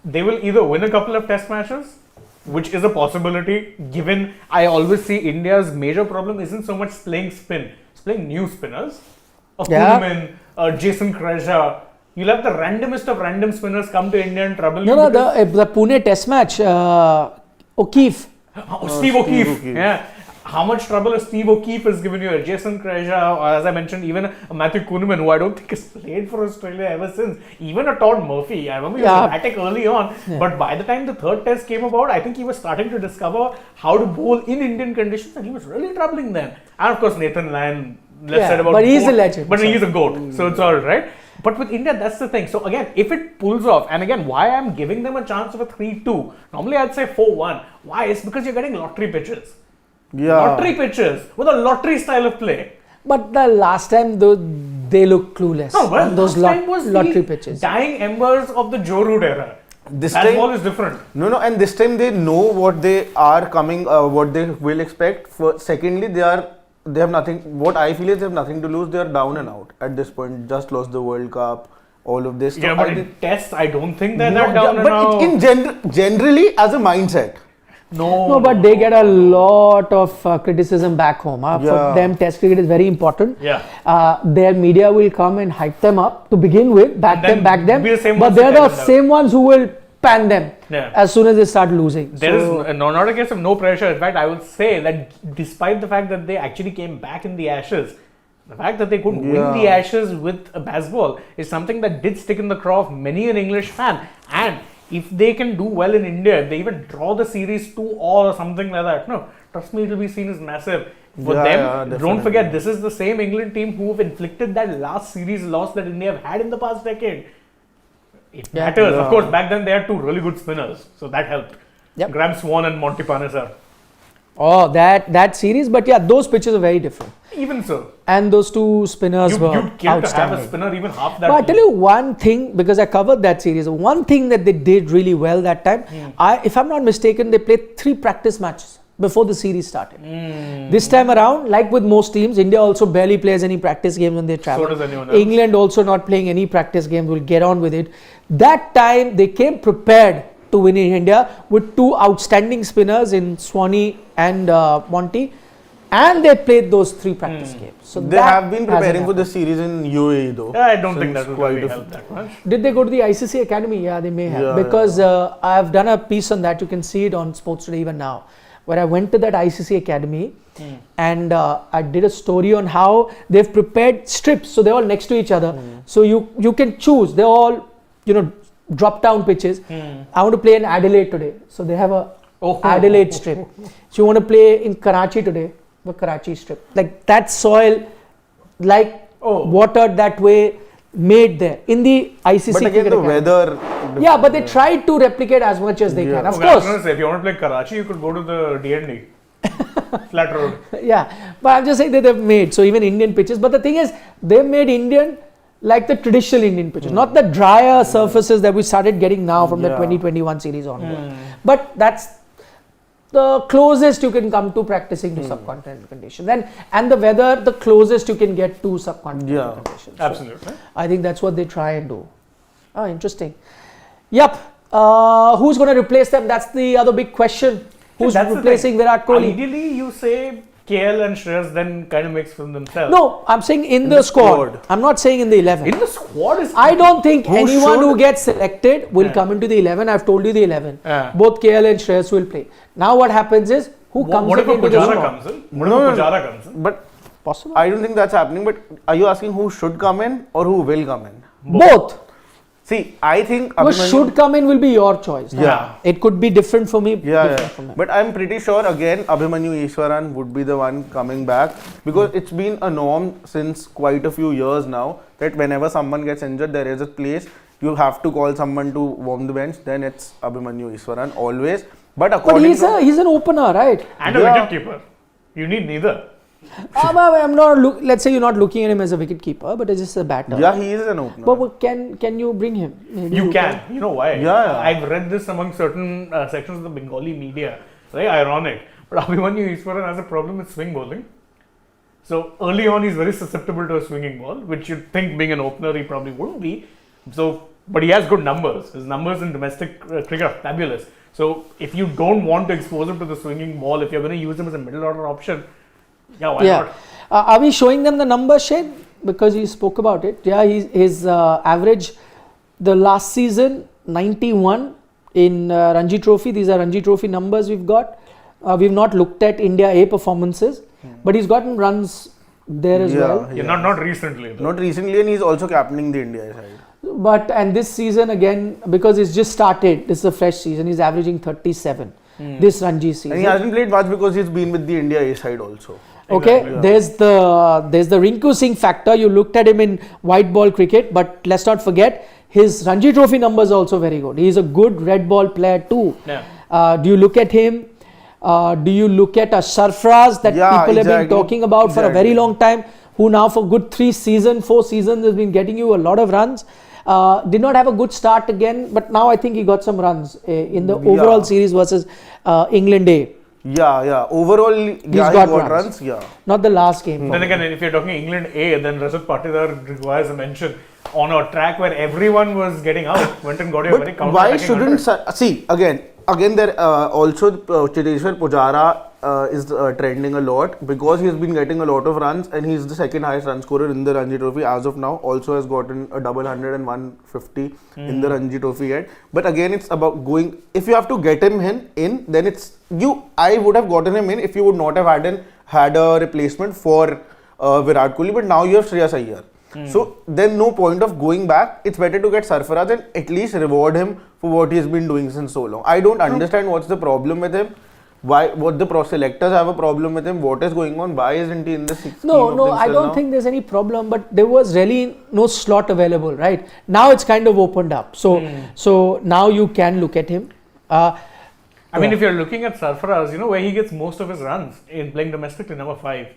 They will either win a couple of test matches, which is a possibility, given I always see India's major problem isn't so much playing spin, it's playing new spinners. Kuhlman, Jason Krejza. You'll have the randomest of random spinners come to India and trouble you. No, the Pune test match, O'Keefe. Steve O'Keefe. Yeah. How much trouble has Steve O'Keefe has given you? Jason Krejza, or as I mentioned, even Matthew Kuhlman, who I don't think has played for Australia ever since. Even a Todd Murphy. I remember he was erratic early on, but by the time the 3rd test came about, I think he was starting to discover how to bowl in Indian conditions, and he was really troubling them. And of course, Nathan Lyon, said about but he's a legend. But he's a GOAT, so it's all right. But with India, that's the thing. So again, if it pulls off, and again, why I'm giving them a chance of a 3-2, normally I'd say 4-1. Why? It's because you're getting lottery pitches. Lottery pitches with a lottery style of play. But the last time, they looked clueless on those lottery pitches. Dying embers of the Joe Root era. This ball is different. No, and this time they know what they are coming, what they will expect. Secondly, they have nothing. What I feel is they have nothing to lose. They are down and out at this point. Just lost the World Cup. All of this. Yeah, but in tests, I don't think they're that down and out. But generally, as a mindset. No, but they get a lot of criticism back home. For them, Test cricket is very important. Their media will come and hype them up to begin with, back them. But they're the same ones who will pan them as soon as they start losing. There is not a case of no pressure. In fact, I would say that despite the fact that they actually came back in the Ashes, the fact that they could win the Ashes with a baseball is something that did stick in the craw of many an English fan. And if they can do well in India, they even draw the series 2 or something like that. No, trust me, it will be seen as massive. For them, don't forget, this is the same England team who have inflicted that last series loss that India have had in the past decade. It matters. Of course, back then they had 2 really good spinners, so that helped. Graham Swan and Monty Panesar. Oh, that series, but yeah, those pitches are very different. Even so, And those two spinners were you'd kill to have outstanding. a spinner even half that. But I tell you one thing, because I covered that series, one thing that they did really well that time, if I'm not mistaken, they played 3 practice matches before the series started. This time around, like with most teams, India also barely plays any practice games when they travel. So does anyone else. England also not playing any practice games, will get on with it. That time, they came prepared to win in India with 2 outstanding spinners in Swanee and Monty. And they played those 3 practice games. So They that have been preparing hasn't for this series in UAE though. Yeah, I don't think that Since will quite really a help that much. Did they go to the ICC Academy? Yeah, they may have. Yeah, Because I have done a piece on that. You can see it on Sports Today even now. Where I went to that ICC Academy and I did a story on how they've prepared strips. So they're all next to each other. So you can choose. They're all, drop down pitches. I want to play in Adelaide today. So they have a Adelaide strip. So you want to play in Karachi today. The Karachi strip. Like that soil, watered that way, made there in the ICC. But again, cricket the academy. weather. Yeah, but they tried to replicate as much as they can. Of Okay, I was course. going to say, if you want to play Karachi, you could go to the D&D. Flat road. Yeah, but I'm just saying that they've made so even Indian pitches. But the thing is, they've made Indian like the traditional Indian pitches, not the drier surfaces that we started getting now from the 2021 series onward. But that's the closest you can come to practicing to subcontinental conditions. And the weather, the closest you can get to subcontinental conditions. So Absolutely. I think that's what they try and do. Oh, interesting. Yep. Who's going to replace them? That's the other big question. Who's That's the replacing thing. Virat Kohli? Ideally, you say KL and Shreyas then kind of makes for themselves. No, I'm saying in the squad. I'm not saying in the 11. In the squad is. I don't think anyone should? who gets selected will come into the 11. I've told you the 11. Yeah. Both KL and Shreyas will play. Now what happens is, who comes What if a into the Pujara squad? comes in? What if a Pujara comes in? But Possible. I don't think that's happening. But are you asking who should come in or who will come in? Both. See, I think Who should come in will be your choice. Yeah. It could be different for me. Yeah, different yeah. from them. But I'm pretty sure again Abhimanyu Easwaran would be the one coming back because it's been a norm since quite a few years now that whenever someone gets injured, there is a place you have to call someone to warm the bench. Then it's Abhimanyu Easwaran always. But But according he's an opener, right? And a wicket keeper. You need neither. I'm not. Let's say you're not looking at him as a wicket keeper, but as just a batter. yeah, he is an opener. But can you bring him? Maybe You can. You know why? Yeah. I've read this among certain sections of the Bengali media. Very ironic. But Abhimanyu Easwaran has a problem with swing bowling. So early on, he's very susceptible to a swinging ball, which you'd think being an opener, he probably wouldn't be. So, but he has good numbers. His numbers in domestic cricket are fabulous. So if you don't want to expose him to the swinging ball, if you're going to use him as a middle order option, why not? Are we showing them the number, Shane? Because he spoke about it. Yeah, his average the last season 91 in Ranji Trophy. These are Ranji Trophy numbers we've got. We've not looked at India A performances, but he's gotten runs there as well. Yeah, not recently. Though. Not recently, and he's also captaining the India side. And this season again, because it's just started, this is a fresh season, he's averaging 37 this Ranji season. And he hasn't played much because he's been with the India A side also. Okay, Exactly. there's the Rinku Singh factor. You looked at him in white ball cricket, but let's not forget his Ranji Trophy numbers are also very good. He's a good red ball player too. Yeah. Do you look at him? Do you look at a Sarfraz that people have been talking about for a very long time, who now for good 4 seasons has been getting you a lot of runs. Did not have a good start again, but now I think he got some runs in the overall series versus England A. Yeah. Overall, he got runs. Yeah. Not the last game. Then again, if you're talking England A, then Rajat Patidar requires a mention on a track where everyone was getting out. Went and got a very But why counter-attacking shouldn't see again there also Chiteshwar Pujara is trending a lot because he's been getting a lot of runs and he's the second highest run scorer in the Ranji Trophy as of now. Also has gotten a double 100 and 150 in the Ranji Trophy yet. But again, it's about going. If you have to get him in, then it's you. I would have gotten him in if you would not have had a replacement for Virat Kohli. But now you have Shreyas Iyer. So then no point of going back. It's better to get Sarfaraz and at least reward him for what he's been doing since so long. I don't understand what's the problem with him. What the selectors have a problem with him? What is going on? Why isn't he in the 6th? No, I don't think there's any problem. But there was really no slot available, right? Now it's kind of opened up. So now you can look at him. I mean, if you're looking at Sarfaraz, where he gets most of his runs in playing domestically, number 5.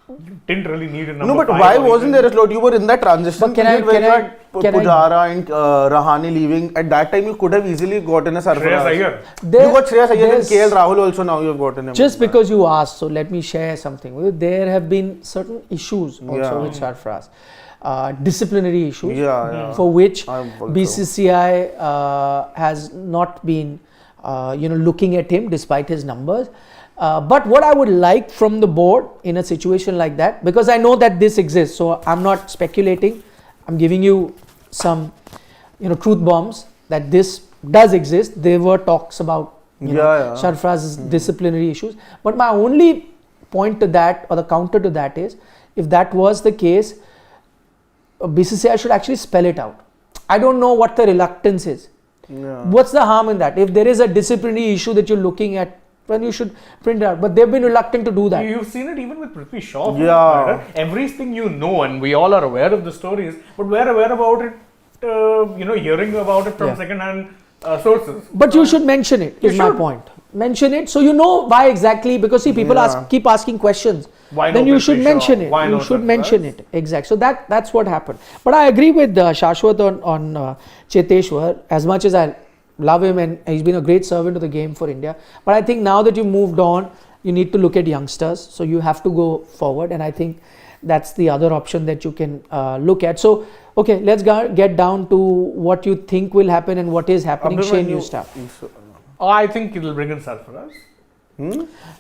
You didn't really need a number 5. No, but why wasn't there a slot? You were in that transition period where you had Pujara and Rahane leaving. At that time, you could have easily gotten a Sarfaraz. Shreyas Iyer. You got Shreyas Iyer and KL Rahul also. Now you've gotten him. Just because you asked, so let me share something with you. There have been certain issues also with Sarfaraz. Disciplinary issues for which BCCI has not been looking at him despite his numbers. But what I would like from the board in a situation like that, because I know that this exists, so I'm not speculating, I'm giving you some truth bombs that this does exist. There were talks about Sarfaraz's disciplinary issues, but my only point to that, or the counter to that, is if that was the case, BCCI should actually spell it out. I don't know what the reluctance is. What's the harm in that? If there is a disciplinary issue that you're looking at, then you should print it out. But they've been reluctant to do that. You've seen it even with Prithvi Shaw. Everything and we all are aware of the stories, but we're aware about it, hearing about it from second-hand sources. But you should mention it, is my point. Mention it so you know why exactly, because see, people keep asking questions. Why then no you should mention it. Why you should mention it. Exactly. So that's what happened. But I agree with Shashwat on Cheteshwar. As much as I love him and he's been a great servant to the game for India, but I think now that you moved on, you need to look at youngsters. So you have to go forward, and I think that's the other option that you can look at. So okay, let's get down to what you think will happen and what is happening. Shane, you start. I think it will bring in Sarfaraz.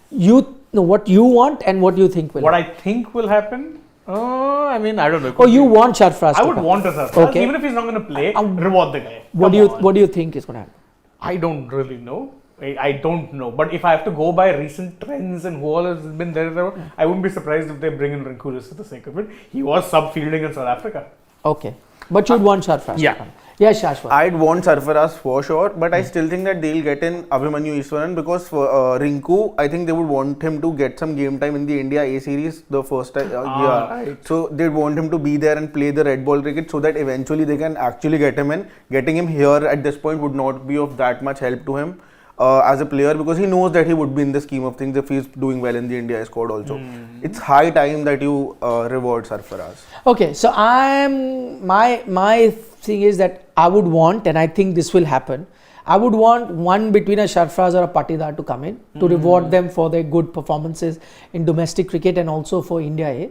You know what you want and what you think will. What I think will happen. I don't know. Oh, you want Sarfaraz? I would want a Sarfaraz. Okay. Even if he's not going to play, reward the guy. What do you think is going to happen? I don't really know. I don't know. But if I have to go by recent trends and who all has been there, I wouldn't be surprised if they bring in Rinkuris for the sake of it. He was sub-fielding in South Africa. Okay. But you'd want Sarfaraz? Yeah. Yes, Shashwat. I'd want Sarfaraz for sure, but I still think that they'll get in Abhimanyu Easwaran because for Rinku, I think they would want him to get some game time in the India A series the first time. Right. So they'd want him to be there and play the red ball cricket so that eventually they can actually get him in. Getting him here at this point would not be of that much help to him as a player, because he knows that he would be in the scheme of things if he's doing well in the India squad also. It's high time that you reward Sarfaraz. Okay, so my thing is that I would want, and I think this will happen, I would want one between a Sarfaraz or a Patidar to come in to reward them for their good performances in domestic cricket and also for India A.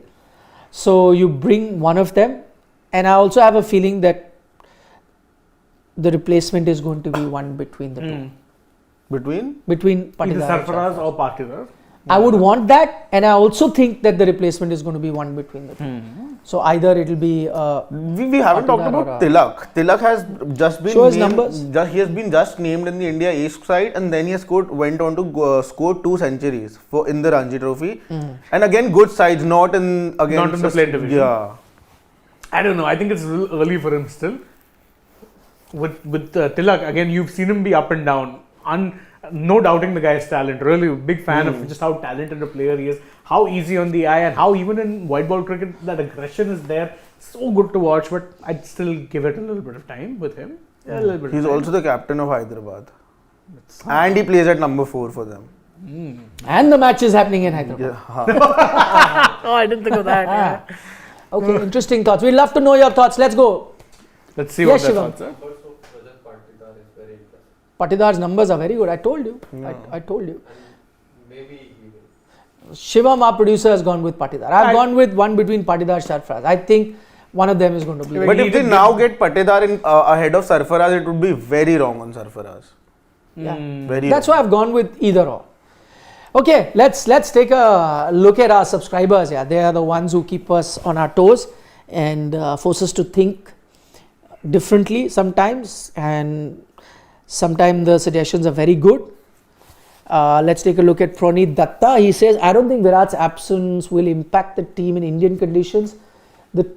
So you bring one of them, and I also have a feeling that the replacement is going to be one between the two. Between Patidar, either Sarfaraz or Patidar. I would want that, and I also think that the replacement is going to be one between the two. So either it will be. We haven't talked about Tilak. Tilak has just been show his numbers. He has been just named in the India A side, and then he has went on to score 2 centuries in the Ranji Trophy, and again good sides, not in the plate division. Yeah, I don't know. I think it's early for him still. With Tilak, again, you've seen him be up and down. No doubting the guy's talent. Really big fan of just how talented a player he is. How easy on the eye, and how even in white ball cricket that aggression is there. So good to watch, but I'd still give it a little bit of time with him. A little bit. He's also the captain of Hyderabad, and he plays at number 4 for them. And the match is happening in Hyderabad. Oh, I didn't think of that. Okay, interesting thoughts. We'd love to know your thoughts. Let's go. Let's see what their thoughts are. Patidar's numbers are very good. I told you. Yeah. I told you. Maybe he will. Shivam, our producer, has gone with Patidar. I've gone with one between Patidar and Sarfaraz. I think one of them is going to be. But if they now get Patidar ahead of Sarfaraz, it would be very wrong on Sarfaraz. Yeah. That's why I've gone with either or. Okay, let's take a look at our subscribers. Yeah, they are the ones who keep us on our toes and force us to think differently sometimes, and sometimes the suggestions are very good. Let's take a look at Praneet Datta. He says, I don't think Virat's absence will impact the team in Indian conditions. The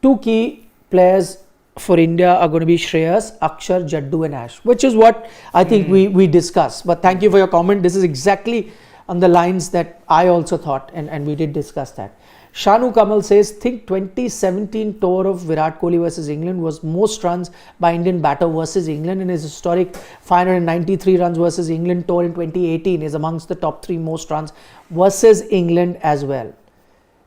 2 key players for India are going to be Shreyas, Akshar, Jaddu and Ash, which is what I think we discussed. But thank you for your comment. This is exactly on the lines that I also thought, and we did discuss that. Shanu Kamal says, think 2017 tour of Virat Kohli versus England was most runs by Indian batter versus England, and his historic 593 runs versus England tour in 2018 is amongst the top 3 most runs versus England as well.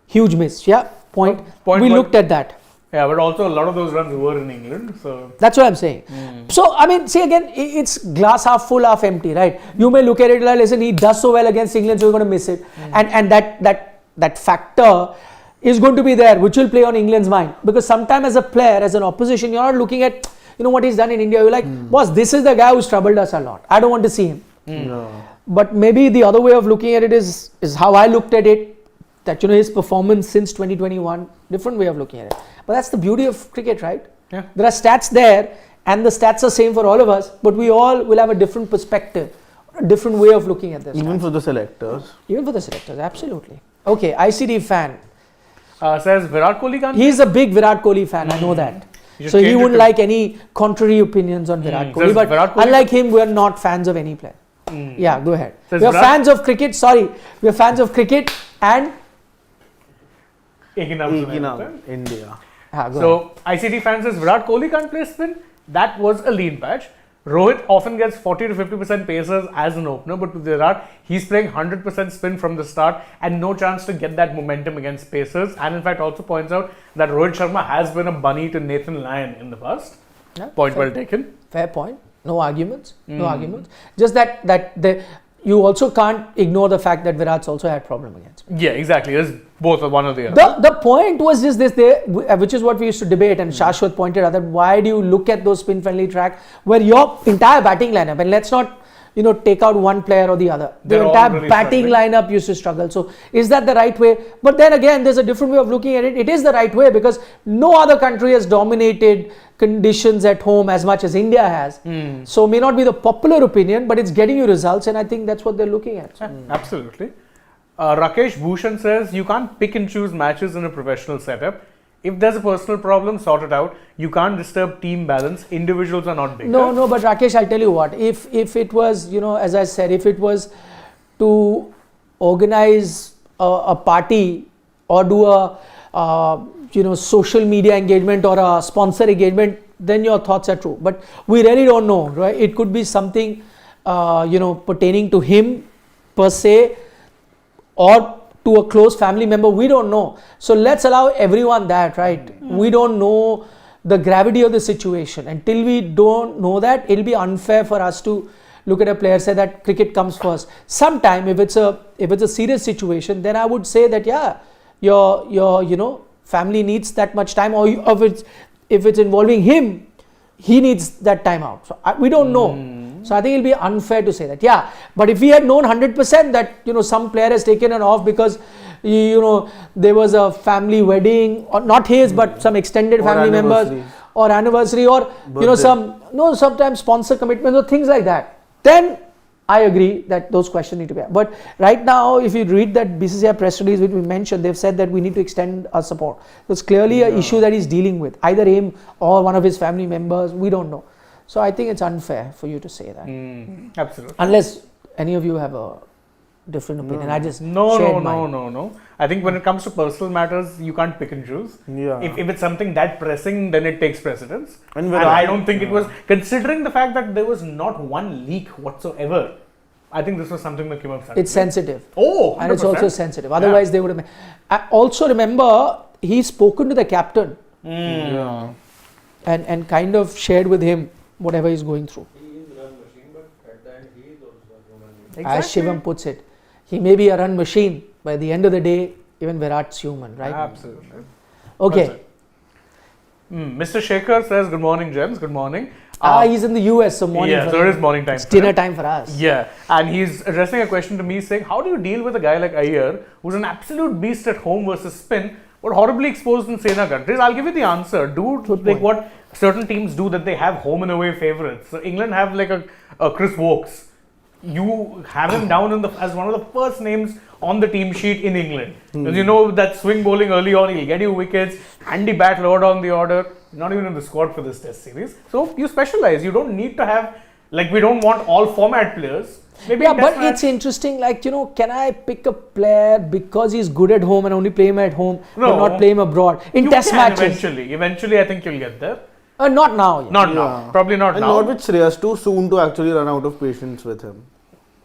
Huge miss. Yeah, point we looked at that. Yeah, but also a lot of those runs were in England, so that's what I'm saying. So I mean, see again, it's glass half full, half empty, right? You may look at it like, listen, he does so well against England, so we're going to miss it, and that factor is going to be there, which will play on England's mind, because sometimes as a player, as an opposition, you're not looking at what he's done in India. You're like, boss, this is the guy who's troubled us a lot. I don't want to see him. No. But maybe the other way of looking at it is how I looked at it. That his performance since 2021, different way of looking at it. But that's the beauty of cricket, right? Yeah. There are stats there, and the stats are same for all of us, but we all will have a different perspective, a different way of looking at this. Even for the selectors. Even for the selectors, absolutely. Okay, ICD fan. Says Virat Kohli can't. He's a big Virat Kohli fan, I know that. You should So he change it wouldn't to- like any contrary opinions on Virat Kohli. Says But Virat Kohli- unlike him, we're not fans of any player. Yeah, go ahead. Says We're Virat- fans of cricket, we're fans of cricket and... Ekinam, India. Go ahead. So ICT fan says Virat Kohli can't play spin. That was a lean patch. Rohit often gets 40 to 50% paces as an opener, but with Virat, he's playing 100% spin from the start and no chance to get that momentum against pacers. And in fact, also points out that Rohit Sharma has been a bunny to Nathan Lyon in the past. Yeah, Point well taken. Fair point. No arguments. No arguments. Just that you also can't ignore the fact that Virat's also had problem against him. Yeah, exactly. There's both one or the other. The point was just this, which is what we used to debate, and Shashwat pointed out that why do you look at those spin-friendly tracks where your entire batting lineup, and let's not take out one player or the other. The They're all entire really batting lineup used to struggle. So is that the right way? But then again, there's a different way of looking at it. It is the right way because no other country has dominated conditions at home as much as India has. So may not be the popular opinion, but it's getting you results, and I think that's what they're looking at. Yeah, absolutely. Rakesh Bhushan says you can't pick and choose matches in a professional setup. If there's a personal problem, sort it out. You can't disturb team balance. Individuals are not bigger. No, but Rakesh, I'll tell you what. If it was, as I said, if it was to organize a party or do a social media engagement or a sponsor engagement, then your thoughts are true. But we really don't know, right? It could be something, pertaining to him per se, or to a close family member. We don't know. So let's allow everyone that, right? We don't know the gravity of the situation. Until we don't know that, it'll be unfair for us to look at a player, say that cricket comes first. Sometime if it's a serious situation, then I would say that your family needs that much time, or if it's involving him, he needs that time out. So we don't know. So I think it'll be unfair to say that. Yeah, but if we had known 100% that some player has taken it off because there was a family wedding, or not his but some extended family members, or anniversary, or sometimes sponsor commitments or things like that, then I agree that those questions need to be. But right now, if you read that BCCI press release which we mentioned, they've said that we need to extend our support. So it's clearly an issue that he's dealing with, either him or one of his family members. We don't know. So I think it's unfair for you to say that. Absolutely. Unless any of you have a different opinion. I just shared mine. No. I think when it comes to personal matters, you can't pick and choose. Yeah. If it's something that pressing, then it takes precedence. And And I don't think it was, considering the fact that there was not one leak whatsoever, I think this was something that came up suddenly. It's sensitive. Oh, 100%. And it's also sensitive. Otherwise, they would have. I also remember he's spoken to the captain Yeah. and kind of shared with him whatever he's going through. He is run machine, but at the end he is also a human being. As Shivam puts it, he may be a run machine, but at the end of the day, even Virat's human, right? Absolutely. Okay. Mr. Shekhar says, good morning, gents. Good morning. He's in the US, so morning. Yeah, for so him. it is morning time. It's for dinner him. time for us. Yeah, and he's addressing a question to me saying, how do you deal with a guy like Iyer, who's an absolute beast at home versus spin, but horribly exposed in Sena countries? I'll give you the answer. Like what certain teams do, that they have home and away favorites. So England have like a Chris Wokes. You have him down as one of the first names on the team sheet in England. Because you know that swing bowling early on, he'll get you wickets. Handy bat lower down the order. Not even in the squad for this test series. So you specialize. You don't need to have Like we don't want all format players. Maybe Yeah, in but test match- it's interesting, like, can I pick a player because he's good at home and only play him at home, but No. not play him abroad in you test can matches? Eventually, I think you'll get there. Not now. Yeah. Not now. Probably not And now. not with Shreyas, too soon to actually run out of patience with him.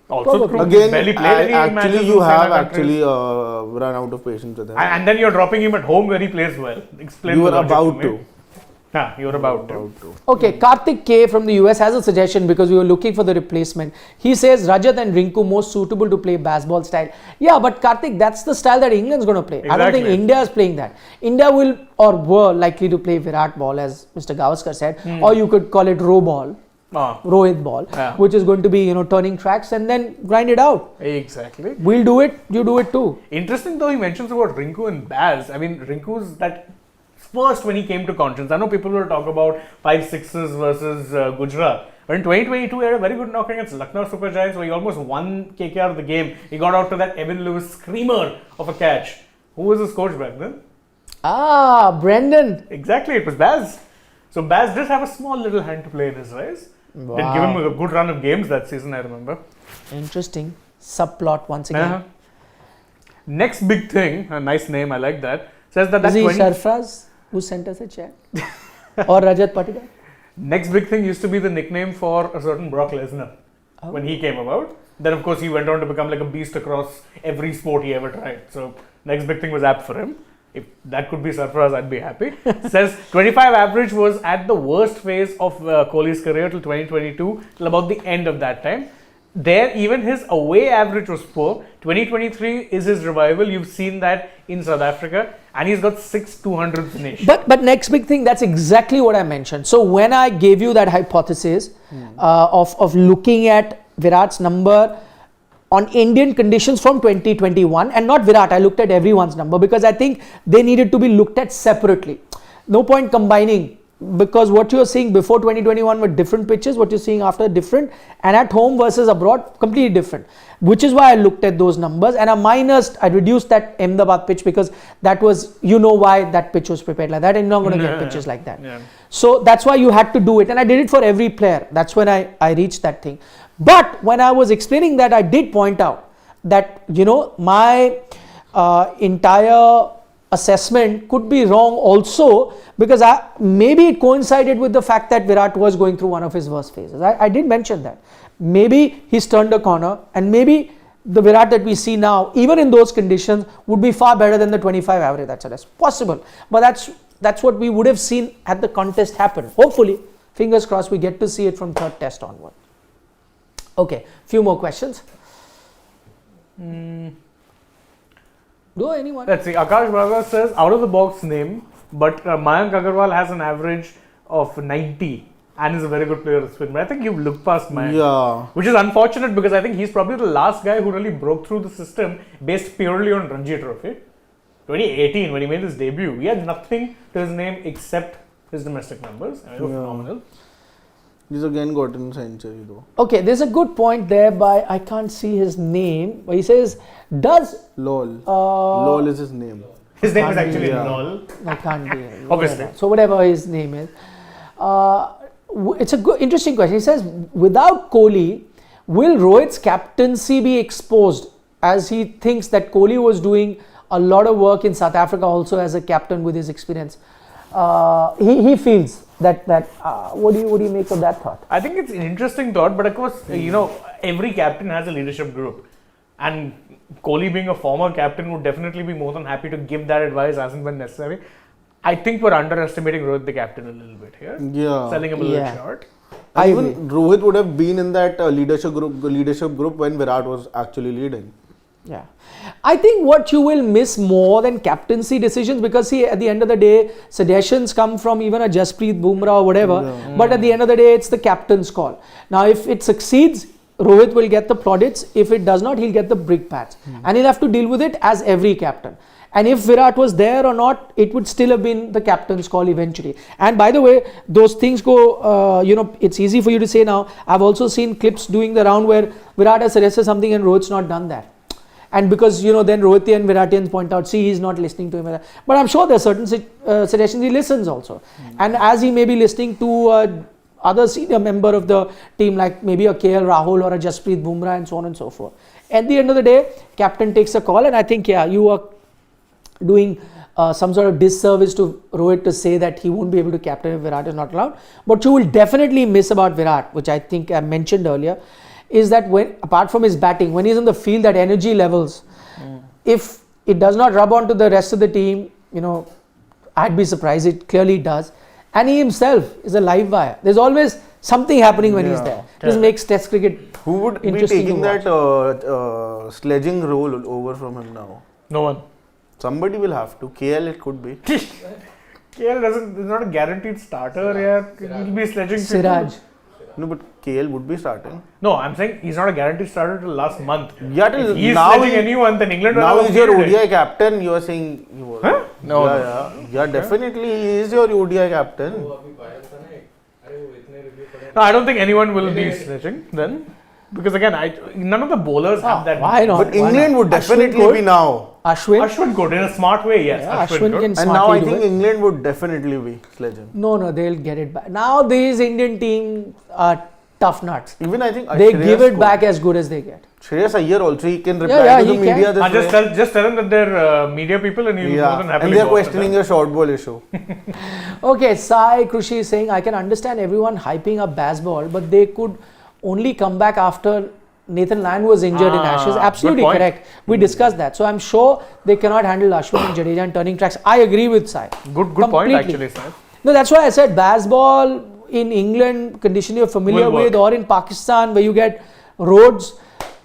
Also Probably. true. Again, He's barely played any matches actually, in you Sena have countries. actually run out of patience with him. And then you're dropping him at home where he plays well. Explain You the were logic about me. to. Yeah, you're about to. Okay, Karthik K from the US has a suggestion because we were looking for the replacement. He says Rajat and Rinku most suitable to play baseball style. Yeah, but Karthik, that's the style that England's going to play. I don't think Exactly. India is playing that. India will or were likely to play Virat ball, as Mr. Gavaskar said, or you could call it Roh ball, Rohit ball, Yeah. which is going to be turning tracks and then grind it out. Exactly. We'll do it. You do it too. Interesting though, he mentions about Rinku and Baz. I mean, Rinku's that first when he came to conscience. I know people will talk about 5 6s versus Gujarat. But in 2022, he had a very good knock against Lucknow Super Giants where he almost won KKR the game. He got out to that Evan Lewis screamer of a catch. Who was his coach back then? Brendan. Exactly, it was Baz. So Baz did have a small little hand to play in his rise. Wow. Did give him a good run of games that season, I remember. Interesting. Subplot once again. Uh-huh. Next big thing, a nice name, I like that, says that Is he 20 Sarfraz who sent us a chat? Or Rajat Patidar? Next big thing used to be the nickname for a certain Brock Lesnar when he came about. Then, of course, he went on to become like a beast across every sport he ever tried. So, next big thing was apt for him. If that could be Sarfaraz, I'd be happy. Says 25 average was at the worst phase of Kohli's career till 2022, till about the end of that time. There, even his away average was poor. 2023 is his revival. You've seen that in South Africa, and he's got 6 200s finish. But next big thing, that's exactly what I mentioned. So when I gave you that hypothesis of looking at Virat's number on Indian conditions from 2021, and not Virat, I looked at everyone's number because I think they needed to be looked at separately. No point combining, because what you're seeing before 2021 were different pitches, what you're seeing after different, and at home versus abroad completely different, which is why I looked at those numbers. And I reduced that Ahmedabad pitch because that was, why that pitch was prepared like that, and you're not going to get pitches like that. Yeah. So that's why you had to do it, and I did it for every player. That's when I reached that thing. But when I was explaining that, I did point out that my entire assessment could be wrong also, because maybe it coincided with the fact that Virat was going through one of his worst phases. I did mention that. Maybe he's turned a corner, and maybe the Virat that we see now, even in those conditions, would be far better than the 25 average. That's possible. But that's what we would have seen had the contest happened. Hopefully, fingers crossed, we get to see it from third test onward. Okay, few more questions. Do anyone? Let's see. Akash Bhaga says out of the box name, but Mayank Agarwal has an average of 90 and is a very good player of spin. But I think you've looked past Mayank. Yeah. Which is unfortunate because I think he's probably the last guy who really broke through the system based purely on Ranji Trophy. 2018, when he made his debut, he had nothing to his name except his domestic numbers. I mean, they were phenomenal. He's again gotten century though. Okay, there's a good point there by, I can't see his name, but he says, LOL. LOL is his name. His name is actually Yeah. Lol. I can't be. Obviously. So whatever his name is. It's a good, interesting question. He says, without Kohli, will Rohit's captaincy be exposed, as he thinks that Kohli was doing a lot of work in South Africa also as a captain with his experience. He feels that what do you make of that thought? I think it's an interesting thought, but of course, every captain has a leadership group. And Kohli being a former captain would definitely be more than happy to give that advice as and when necessary. I think we're underestimating Rohit the captain a little bit here. Yeah. Selling him a little short. And even Rohit would have been in that leadership group when Virat was actually leading. Yeah, I think what you will miss more than captaincy decisions, because see, at the end of the day, suggestions come from even a Jasprit Bumrah or whatever, but at the end of the day, it's the captain's call. Now, if it succeeds, Rohit will get the plaudits. If it does not, he'll get the brick pats, and he'll have to deal with it as every captain. And if Virat was there or not, it would still have been the captain's call eventually. And by the way, those things go, it's easy for you to say now. I've also seen clips doing the round where Virat has suggested something and Rohit's not done that. And because, then Rohit and Viratians point out, see, he's not listening to him. But I'm sure there are certain suggestions he listens also. And as he may be listening to other senior member of the team, like maybe a KL Rahul or a Jasprit Bumrah and so on and so forth. At the end of the day, captain takes a call, and I think you are doing some sort of disservice to Rohit to say that he won't be able to captain if Virat is not allowed. But you will definitely miss about Virat, which I think I mentioned earlier, is that when, apart from his batting, when he's in the field, that energy levels, if it does not rub onto the rest of the team, I'd be surprised. It clearly does. And he himself is a live wire. There's always something happening when he's there. This makes Test cricket Who would be interesting taking to that sledging role over from him now? No one. Somebody will have to. KL it could be. KL is not a guaranteed starter. Yeah, he'll be sledging. Siraj. No, but KL would be starting. No, I'm saying he's not a guaranteed starter till last month. Yeah, till If he's now sledging anyone, then England will now have a he's your field day. ODI captain. You are saying he was. Huh? No. Yeah, definitely he is your ODI captain. वो अभी पायल था ना एक, अरे वो इतने review पढ़े No, I don't think anyone will be sledging then. Because again, none of the bowlers have that. Why not? But England would definitely be now. Ashwin? Ashwin could, in a smart way, yes. Yeah, Ashwin could. can And now I smartly do think it. England would definitely be sledging. No, they'll get it back. Now these Indian team are tough nuts. Even I think They Shreyas give it could. back as good as they get. Shreyas Iyer also, he can reply Yeah, to the he media can. this way. Just tell them that they're media people and you'll more than Yeah, happily and they're go after questioning them. your short ball issue. Okay, Sai Krushi is saying, I can understand everyone hyping up Bazball, but they could only come back after Nathan Lyon was injured in Ashes. Good Absolutely point. correct. We discussed that. So I'm sure they cannot handle Ashwin and Jadeja and turning tracks. I agree with Sai. Good point Completely. actually, Sai. No, that's why I said Bazball in England, condition you're familiar Will work. with, or in Pakistan where you get roads,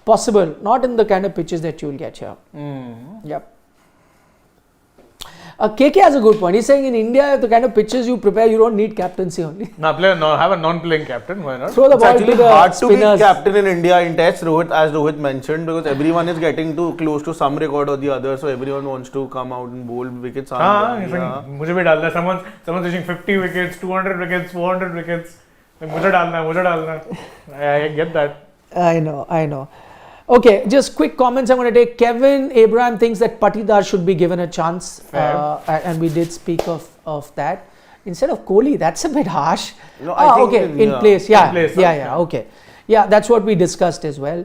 possible. Not in the kind of pitches that you will get here. Yep. KK has a good point. He's saying in India, the kind of pitches you prepare, you don't need captaincy only. Have a non-playing captain. Why not? Throw the It's ball to actually the hard to be spinners. captain in India in Test, Rohit, as Rohit mentioned, because everyone is getting too close to some record or the other, so everyone wants to come out and bowl wickets. He's saying, मुझे भी डालना है. Someone's reaching 50 wickets, 200 wickets, 400 wickets. Like, मुझे डालना है. I get that. I know. Okay, just quick comments I'm going to take. Kevin Abraham thinks that Patidar should be given a chance. And we did speak of that. Instead of Kohli, that's a bit harsh. No, I think okay, in place. In place, Okay. Yeah, that's what we discussed as well.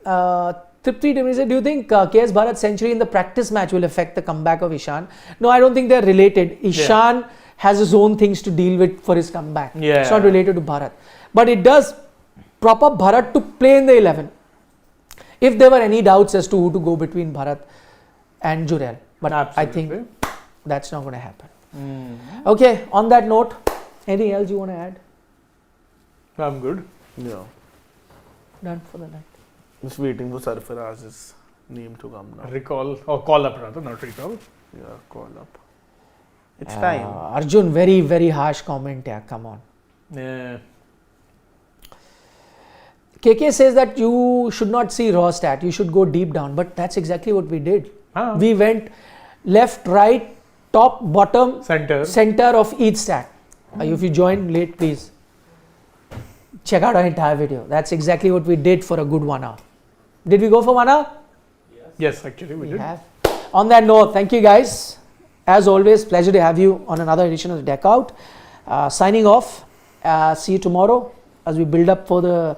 Tripti Dimri, do you think KS Bharat's century in the practice match will affect the comeback of Ishan? No, I don't think they're related. Ishan has his own things to deal with for his comeback. Yeah. It's not related to Bharat. But it does prop up Bharat to play in the 11. If there were any doubts as to who to go between Bharat and Jurel. But I think that's not going to happen. Okay, on that note, anything else you want to add? I'm good. Yeah. Done for the night. Just waiting for Sarfaraz's name to come now. Recall, or call up rather, not recall. Yeah, call up. It's time. Arjun, very, very harsh comment. Yeah, come on. Yeah. KK says that you should not see raw stat. You should go deep down. But that's exactly what we did. We went left, right, top, bottom, center of each stat. If you joined late, please check out our entire video. That's exactly what we did for a good 1 hour. Did we go for 1 hour? Yes, actually we did. Have. On that note, thank you guys. As always, pleasure to have you on another edition of Dugout. Signing off. See you tomorrow as we build up for the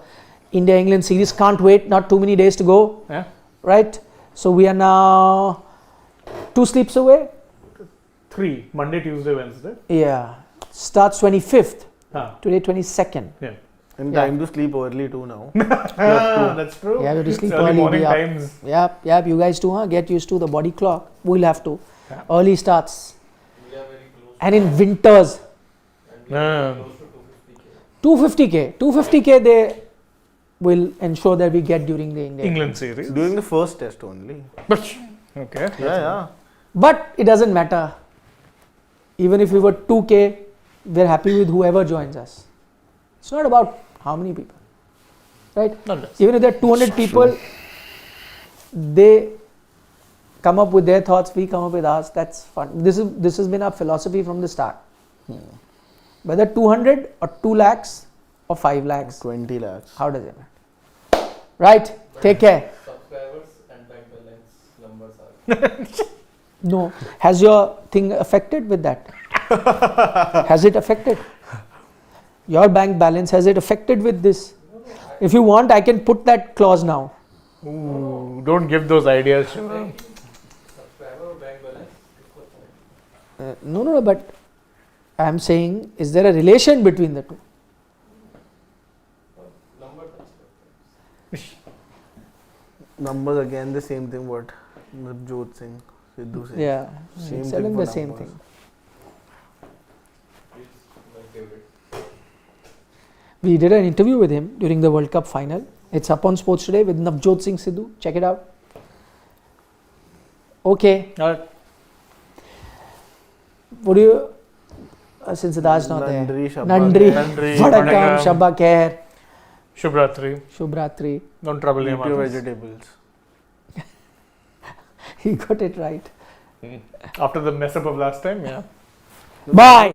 India-England series. Can't wait. Not too many days to go. Yeah. Right? So we are now 2 sleeps away. 3. Monday, Tuesday, Wednesday. Yeah. Starts 25th. Today 22nd. Yeah. And time to sleep early too now. That's true. Yeah, we have to sleep It's early early. morning Be up. times. Yep. You guys too, get used to the body clock. We'll have to. Yeah. Early starts. We are very close. And in winters, And we are Yeah. close to 250k. 250k they will ensure that we get during the England series. During the first test only. But, okay. Yeah. But it doesn't matter. Even if we were 2k, we're happy with whoever joins us. It's not about how many people, right? Not less. Even if there are 200 people, they come up with their thoughts, we come up with ours. That's fun. This has been our philosophy from the start. Whether 200 or 2 lakhs or 5 lakhs, 20 lakhs. how does it matter? Right? Take care. Subscribers and bank balance numbers are. No. Has your thing affected with that? Has it affected? Your bank balance, has it affected with this? If you want, I can put that clause now. Ooh, don't give those ideas. Shiva. Subscriber bank balance. No, but I'm saying, is there a relation between the two? Numbers again the same thing. What Navjot Singh, Sidhu Singh. Yeah, Same it's thing telling for the same numbers. thing. It's my favorite. We did an interview with him during the World Cup final. It's up on Sports Today with Navjot Singh Sidhu. Check it out. Okay. What do you? Since Siddharth's not there. Nandri, Shabba Nandri, Nandri, Vadakam, Vadakam. Shabba Khair, Shubhratri. Shubhratri. Don't trouble him. Eat your others. vegetables. He got it right. After the mess up of last time, yeah. Bye.